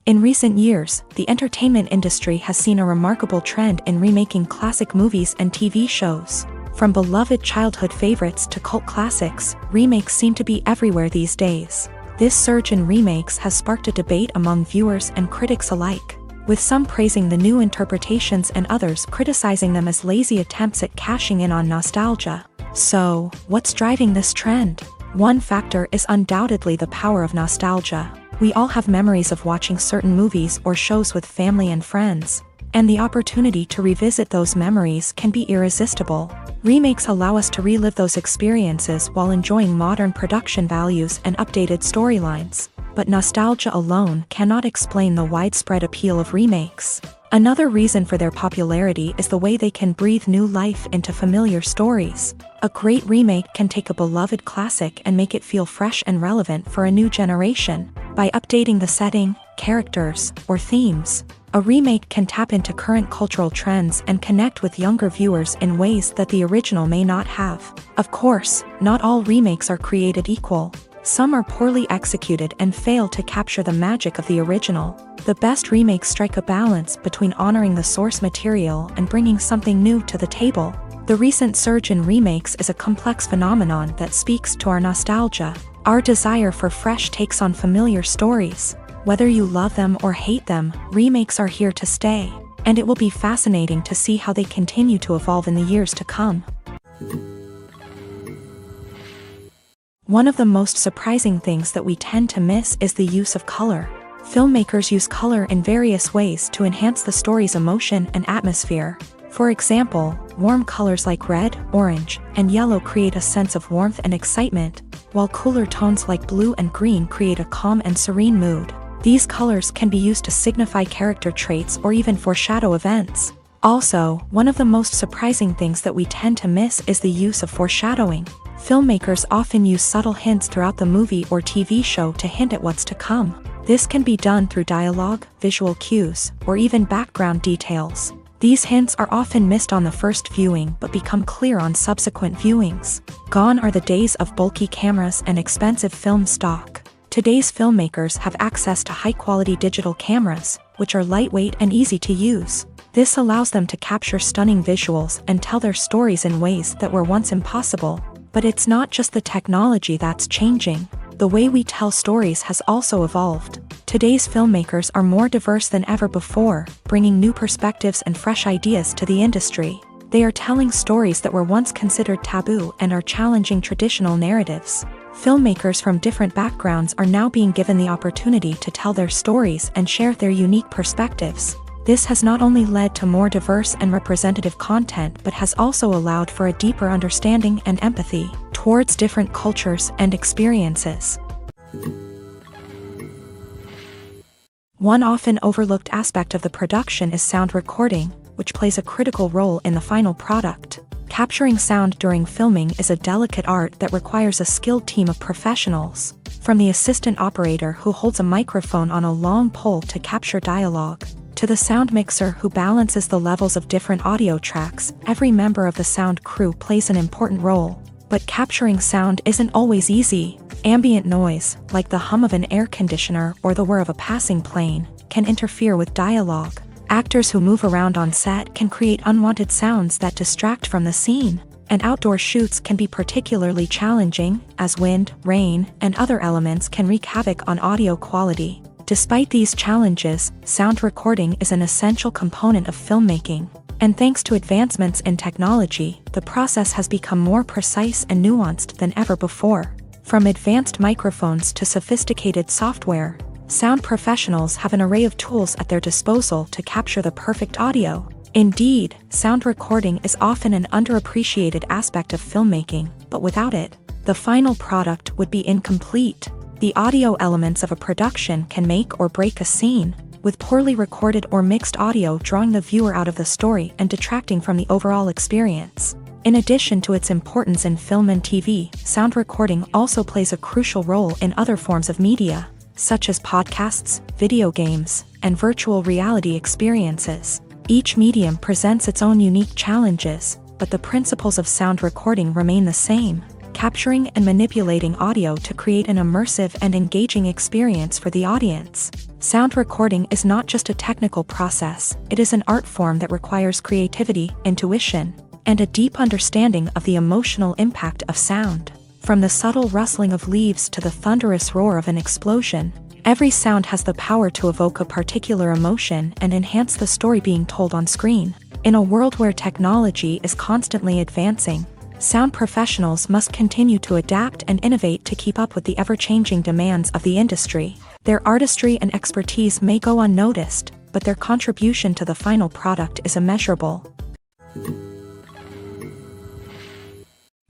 In recent years, the entertainment industry has seen a remarkable trend in remaking classic movies and TV shows. From beloved childhood favorites to cult classics, remakes seem to be everywhere these days. This surge in remakes has sparked a debate among viewers and critics alike, with some praising the new interpretations and others criticizing them as lazy attempts at cashing in on nostalgia. So, what's driving this trend? One factor is undoubtedly the power of nostalgia. We all have memories of watching certain movies or shows with family and friends, and the opportunity to revisit those memories can be irresistible. Remakes allow us to relive those experiences while enjoying modern production values and updated storylines. But nostalgia alone cannot explain the widespread appeal of remakes. Another reason for their popularity is the way they can breathe new life into familiar stories. A great remake can take a beloved classic and make it feel fresh and relevant for a new generation. By updating the setting, characters, or themes, a remake can tap into current cultural trends and connect with younger viewers in ways that the original may not have. Of course, not all remakes are created equal. Some are poorly executed and fail to capture the magic of the original. The best remakes strike a balance between honoring the source material and bringing something new to the table. The recent surge in remakes is a complex phenomenon that speaks to our nostalgia, our desire for fresh takes on familiar stories. Whether you love them or hate them, remakes are here to stay, and it will be fascinating to see how they continue to evolve in the years to come. One of the most surprising things that we tend to miss is the use of color. Filmmakers use color in various ways to enhance the story's emotion and atmosphere. For example, warm colors like red, orange, and yellow create a sense of warmth and excitement, while cooler tones like blue and green create a calm and serene mood. These colors can be used to signify character traits or even foreshadow events. Also, one of the most surprising things that we tend to miss is the use of foreshadowing. Filmmakers often use subtle hints throughout the movie or TV show to hint at what's to come. This can be done through dialogue, visual cues, or even background details. These hints are often missed on the first viewing but become clear on subsequent viewings. Gone are the days of bulky cameras and expensive film stock. Today's filmmakers have access to high-quality digital cameras, which are lightweight and easy to use. This allows them to capture stunning visuals and tell their stories in ways that were once impossible. But it's not just the technology that's changing. The way we tell stories has also evolved. Today's filmmakers are more diverse than ever before, bringing new perspectives and fresh ideas to the industry. They are telling stories that were once considered taboo and are challenging traditional narratives. Filmmakers from different backgrounds are now being given the opportunity to tell their stories and share their unique perspectives. This has not only led to more diverse and representative content but has also allowed for a deeper understanding and empathy towards different cultures and experiences. One often overlooked aspect of the production is sound recording, which plays a critical role in the final product. Capturing sound during filming is a delicate art that requires a skilled team of professionals. From the assistant operator who holds a microphone on a long pole to capture dialogue, to the sound mixer who balances the levels of different audio tracks, every member of the sound crew plays an important role. But capturing sound isn't always easy. Ambient noise, like the hum of an air conditioner or the whir of a passing plane, can interfere with dialogue. Actors who move around on set can create unwanted sounds that distract from the scene. And outdoor shoots can be particularly challenging, as wind, rain, and other elements can wreak havoc on audio quality. Despite these challenges, sound recording is an essential component of filmmaking. And thanks to advancements in technology, the process has become more precise and nuanced than ever before. From advanced microphones to sophisticated software, sound professionals have an array of tools at their disposal to capture the perfect audio. Indeed, sound recording is often an underappreciated aspect of filmmaking, but without it, the final product would be incomplete. The audio elements of a production can make or break a scene, with poorly recorded or mixed audio drawing the viewer out of the story and detracting from the overall experience. In addition to its importance in film and TV, sound recording also plays a crucial role in other forms of media, such as podcasts, video games, and virtual reality experiences. Each medium presents its own unique challenges, but the principles of sound recording remain the same, capturing and manipulating audio to create an immersive and engaging experience for the audience. Sound recording is not just a technical process, it is an art form that requires creativity, intuition, and a deep understanding of the emotional impact of sound. From the subtle rustling of leaves to the thunderous roar of an explosion, every sound has the power to evoke a particular emotion and enhance the story being told on screen. In a world where technology is constantly advancing, sound professionals must continue to adapt and innovate to keep up with the ever-changing demands of the industry. Their artistry and expertise may go unnoticed, but their contribution to the final product is immeasurable.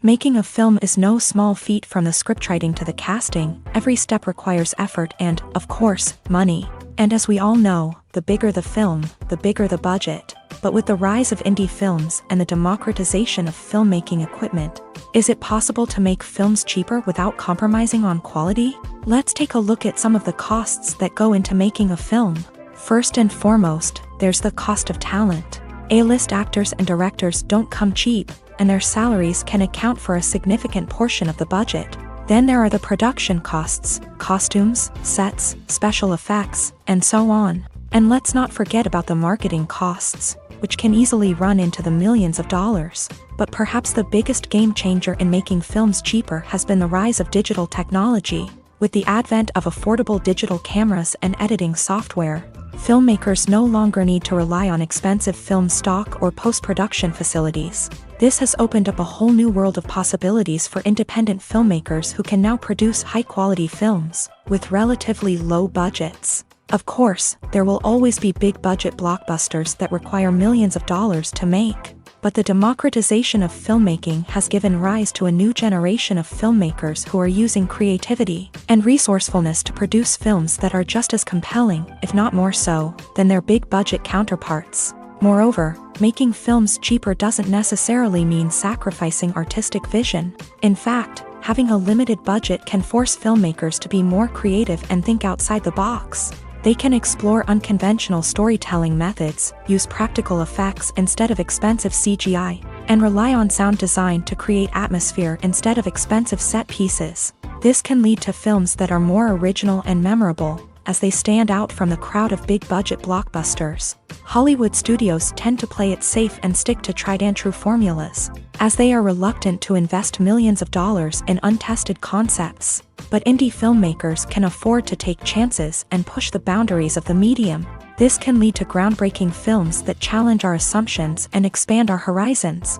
Making a film is no small feat. From the scriptwriting to the casting, every step requires effort and, of course, money. And as we all know, the bigger the film, the bigger the budget. But with the rise of indie films and the democratization of filmmaking equipment, is it possible to make films cheaper without compromising on quality? Let's take a look at some of the costs that go into making a film. First and foremost, there's the cost of talent. A-list actors and directors don't come cheap, and their salaries can account for a significant portion of the budget. Then there are the production costs, costumes, sets, special effects, and so on. And let's not forget about the marketing costs, which can easily run into the millions of dollars. But perhaps the biggest game changer in making films cheaper has been the rise of digital technology. With the advent of affordable digital cameras and editing software, filmmakers no longer need to rely on expensive film stock or post-production facilities. This has opened up a whole new world of possibilities for independent filmmakers who can now produce high-quality films with relatively low budgets. Of course, there will always be big-budget blockbusters that require millions of dollars to make. But the democratization of filmmaking has given rise to a new generation of filmmakers who are using creativity and resourcefulness to produce films that are just as compelling, if not more so, than their big-budget counterparts. Moreover, making films cheaper doesn't necessarily mean sacrificing artistic vision. In fact, having a limited budget can force filmmakers to be more creative and think outside the box. They can explore unconventional storytelling methods, use practical effects instead of expensive CGI, and rely on sound design to create atmosphere instead of expensive set pieces. This can lead to films that are more original and memorable, as they stand out from the crowd of big-budget blockbusters. Hollywood studios tend to play it safe and stick to tried-and-true formulas, as they are reluctant to invest millions of dollars in untested concepts. But indie filmmakers can afford to take chances and push the boundaries of the medium. This can lead to groundbreaking films that challenge our assumptions and expand our horizons.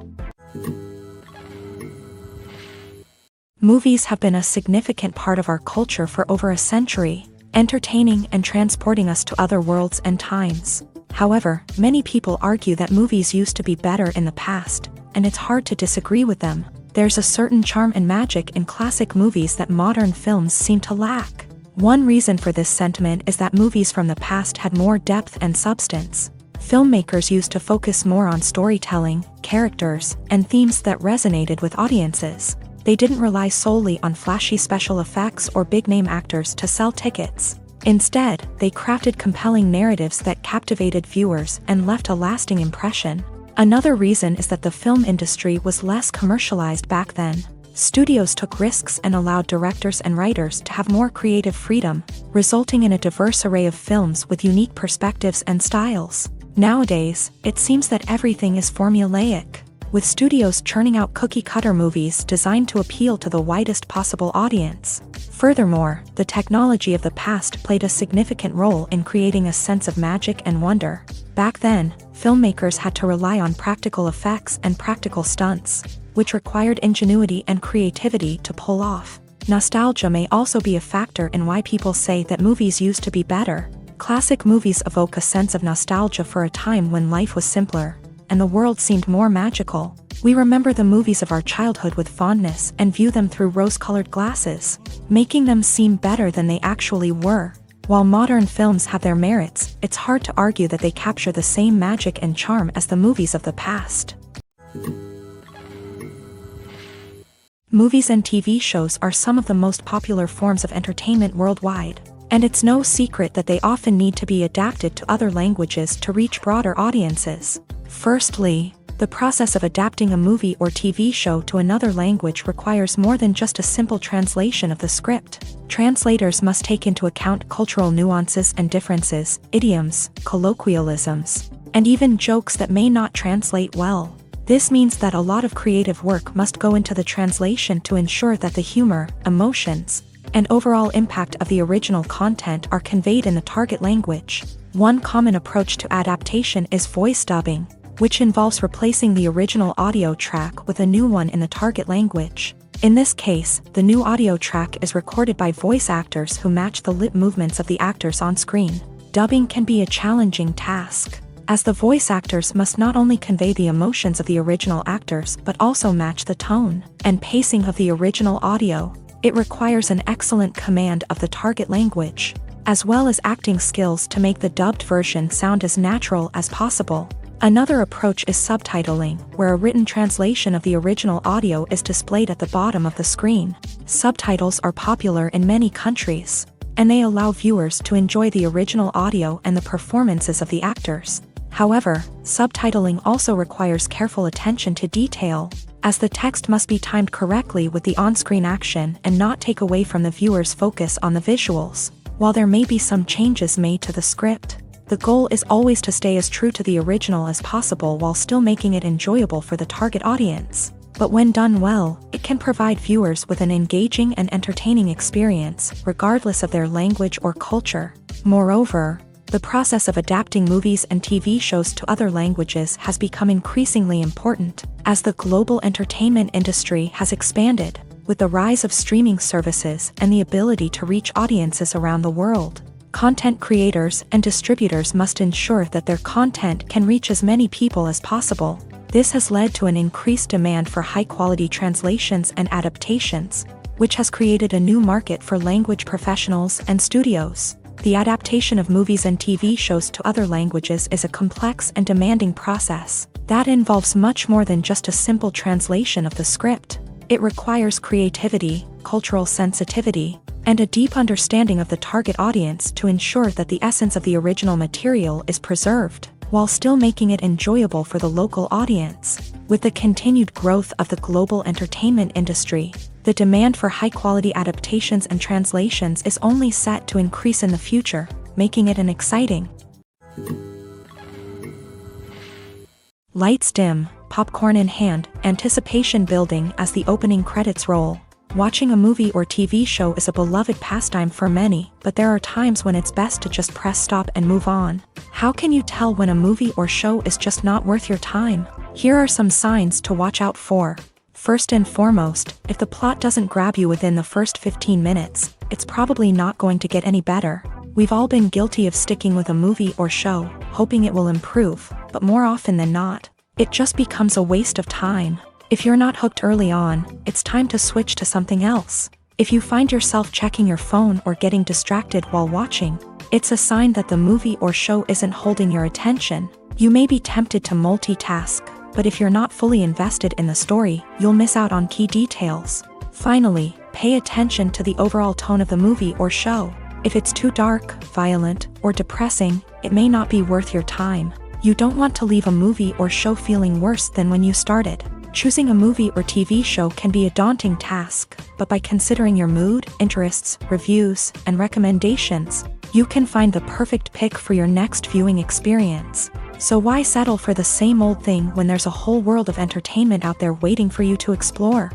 Movies have been a significant part of our culture for over a century, entertaining and transporting us to other worlds and times. However, many people argue that movies used to be better in the past, and it's hard to disagree with them. There's a certain charm and magic in classic movies that modern films seem to lack. One reason for this sentiment is that movies from the past had more depth and substance. Filmmakers used to focus more on storytelling, characters, and themes that resonated with audiences. They didn't rely solely on flashy special effects or big-name actors to sell tickets. Instead, they crafted compelling narratives that captivated viewers and left a lasting impression. Another reason is that the film industry was less commercialized back then. Studios took risks and allowed directors and writers to have more creative freedom, resulting in a diverse array of films with unique perspectives and styles. Nowadays, it seems that everything is formulaic, with studios churning out cookie-cutter movies designed to appeal to the widest possible audience. Furthermore, the technology of the past played a significant role in creating a sense of magic and wonder. Back then, filmmakers had to rely on practical effects and practical stunts, which required ingenuity and creativity to pull off. Nostalgia may also be a factor in why people say that movies used to be better. Classic movies evoke a sense of nostalgia for a time when life was simpler, and the world seemed more magical. We remember the movies of our childhood with fondness and view them through rose-colored glasses, making them seem better than they actually were. While modern films have their merits, it's hard to argue that they capture the same magic and charm as the movies of the past. Movies and TV shows are some of the most popular forms of entertainment worldwide, and it's no secret that they often need to be adapted to other languages to reach broader audiences. Firstly, the process of adapting a movie or TV show to another language requires more than just a simple translation of the script. Translators must take into account cultural nuances and differences, idioms, colloquialisms, and even jokes that may not translate well. This means that a lot of creative work must go into the translation to ensure that the humor, emotions, and overall impact of the original content are conveyed in the target language. One common approach to adaptation is voice dubbing, which involves replacing the original audio track with a new one in the target language. In this case, the new audio track is recorded by voice actors who match the lip movements of the actors on screen. Dubbing can be a challenging task, as the voice actors must not only convey the emotions of the original actors but also match the tone and pacing of the original audio. It requires an excellent command of the target language, as well as acting skills to make the dubbed version sound as natural as possible. Another approach is subtitling, where a written translation of the original audio is displayed at the bottom of the screen. Subtitles are popular in many countries, and they allow viewers to enjoy the original audio and the performances of the actors. However, subtitling also requires careful attention to detail, as the text must be timed correctly with the on-screen action and not take away from the viewer's focus on the visuals. While there may be some changes made to the script, the goal is always to stay as true to the original as possible while still making it enjoyable for the target audience. But when done well, it can provide viewers with an engaging and entertaining experience, regardless of their language or culture. Moreover, the process of adapting movies and TV shows to other languages has become increasingly important, as the global entertainment industry has expanded, with the rise of streaming services and the ability to reach audiences around the world. Content creators and distributors must ensure that their content can reach as many people as possible. This has led to an increased demand for high-quality translations and adaptations, which has created a new market for language professionals and studios. The adaptation of movies and TV shows to other languages is a complex and demanding process that involves much more than just a simple translation of the script. It requires creativity, cultural sensitivity, and a deep understanding of the target audience to ensure that the essence of the original material is preserved, while still making it enjoyable for the local audience. With the continued growth of the global entertainment industry, the demand for high-quality adaptations and translations is only set to increase in the future, making it an exciting. Lights dim, popcorn in hand, anticipation building as the opening credits roll. Watching a movie or TV show is a beloved pastime for many, but there are times when it's best to just press stop and move on. How can you tell when a movie or show is just not worth your time? Here are some signs to watch out for. First and foremost, if the plot doesn't grab you within the first 15 minutes, it's probably not going to get any better. We've all been guilty of sticking with a movie or show, hoping it will improve, but more often than not, it just becomes a waste of time. If you're not hooked early on, it's time to switch to something else. If you find yourself checking your phone or getting distracted while watching, it's a sign that the movie or show isn't holding your attention. You may be tempted to multitask, but if you're not fully invested in the story, you'll miss out on key details. Finally, pay attention to the overall tone of the movie or show. If it's too dark, violent, or depressing, it may not be worth your time. You don't want to leave a movie or show feeling worse than when you started. Choosing a movie or TV show can be a daunting task, but by considering your mood, interests, reviews, and recommendations, you can find the perfect pick for your next viewing experience. So why settle for the same old thing when there's a whole world of entertainment out there waiting for you to explore?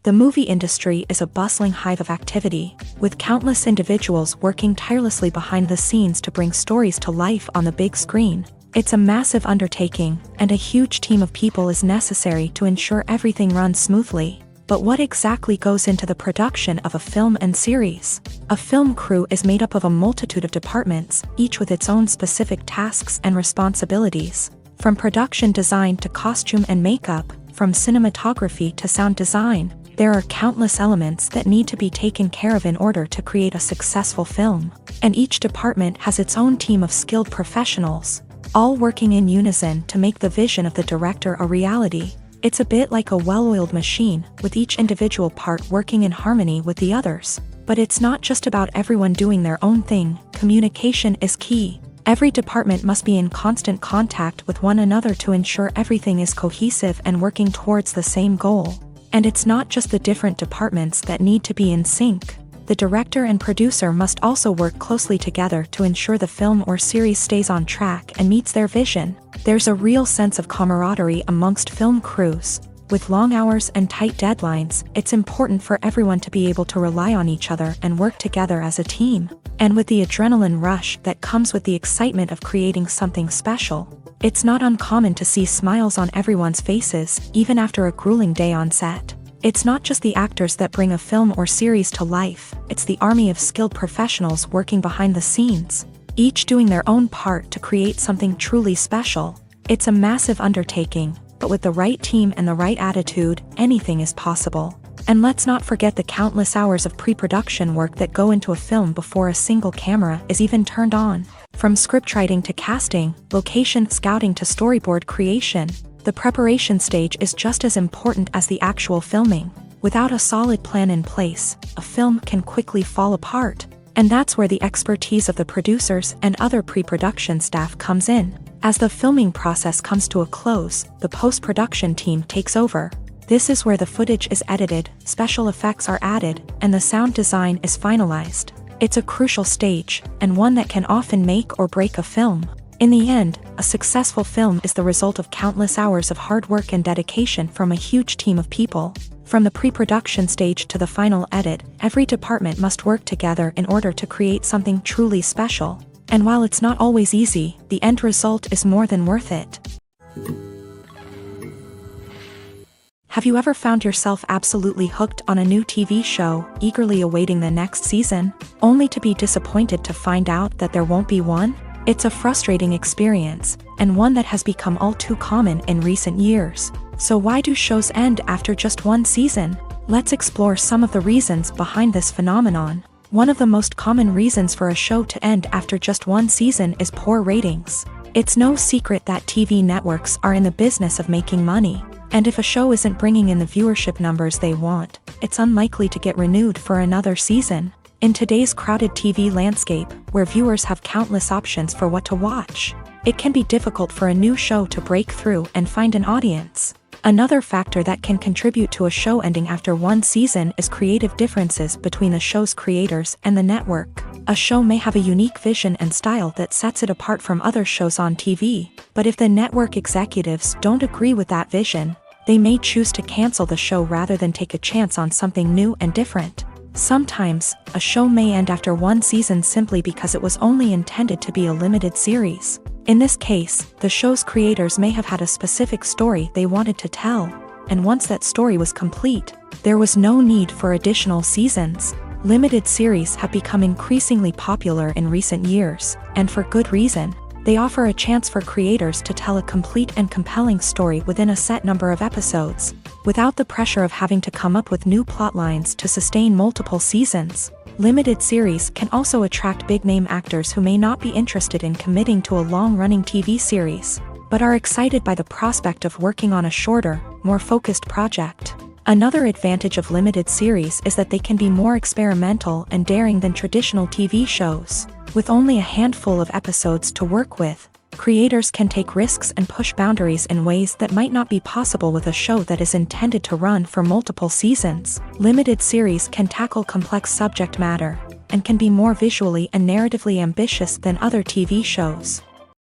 The movie industry is a bustling hive of activity, with countless individuals working tirelessly behind the scenes to bring stories to life on the big screen. It's a massive undertaking, and a huge team of people is necessary to ensure everything runs smoothly. But what exactly goes into the production of a film and series? A film crew is made up of a multitude of departments, each with its own specific tasks and responsibilities. From production design to costume and makeup, from cinematography to sound design, there are countless elements that need to be taken care of in order to create a successful film. And each department has its own team of skilled professionals, all working in unison to make the vision of the director a reality. It's a bit like a well-oiled machine, with each individual part working in harmony with the others. But it's not just about everyone doing their own thing. Communication is key. Every department must be in constant contact with one another to ensure everything is cohesive and working towards the same goal. And it's not just the different departments that need to be in sync. The director and producer must also work closely together to ensure the film or series stays on track and meets their vision. There's a real sense of camaraderie amongst film crews. With long hours and tight deadlines, it's important for everyone to be able to rely on each other and work together as a team. And with the adrenaline rush that comes with the excitement of creating something special, it's not uncommon to see smiles on everyone's faces, even after a grueling day on set. It's not just the actors that bring a film or series to life, it's the army of skilled professionals working behind the scenes, each doing their own part to create something truly special. It's a massive undertaking, but with the right team and the right attitude, anything is possible. And let's not forget the countless hours of pre-production work that go into a film before a single camera is even turned on. From scriptwriting to casting, location scouting to storyboard creation, the preparation stage is just as important as the actual filming. Without a solid plan in place, a film can quickly fall apart. And that's where the expertise of the producers and other pre-production staff comes in. As the filming process comes to a close, the post-production team takes over. This is where the footage is edited, special effects are added, and the sound design is finalized. It's a crucial stage, and one that can often make or break a film. In the end, a successful film is the result of countless hours of hard work and dedication from a huge team of people. From the pre-production stage to the final edit, every department must work together in order to create something truly special. And while it's not always easy, the end result is more than worth it. Have you ever found yourself absolutely hooked on a new TV show, eagerly awaiting the next season, only to be disappointed to find out that there won't be one? It's a frustrating experience, and one that has become all too common in recent years. So why do shows end after just one season? Let's explore some of the reasons behind this phenomenon. One of the most common reasons for a show to end after just one season is poor ratings. It's no secret that TV networks are in the business of making money, and if a show isn't bringing in the viewership numbers they want, it's unlikely to get renewed for another season. In today's crowded TV landscape, where viewers have countless options for what to watch, it can be difficult for a new show to break through and find an audience. Another factor that can contribute to a show ending after one season is creative differences between the show's creators and the network. A show may have a unique vision and style that sets it apart from other shows on TV, but if the network executives don't agree with that vision, they may choose to cancel the show rather than take a chance on something new and different. Sometimes, a show may end after one season simply because it was only intended to be a limited series. In this case, the show's creators may have had a specific story they wanted to tell, and once that story was complete, there was no need for additional seasons. Limited series have become increasingly popular in recent years, and for good reason. They offer a chance for creators to tell a complete and compelling story within a set number of episodes, without the pressure of having to come up with new plotlines to sustain multiple seasons. Limited series can also attract big-name actors who may not be interested in committing to a long-running TV series, but are excited by the prospect of working on a shorter, more focused project. Another advantage of limited series is that they can be more experimental and daring than traditional TV shows. With only a handful of episodes to work with, creators can take risks and push boundaries in ways that might not be possible with a show that is intended to run for multiple seasons. Limited series can tackle complex subject matter, and can be more visually and narratively ambitious than other TV shows.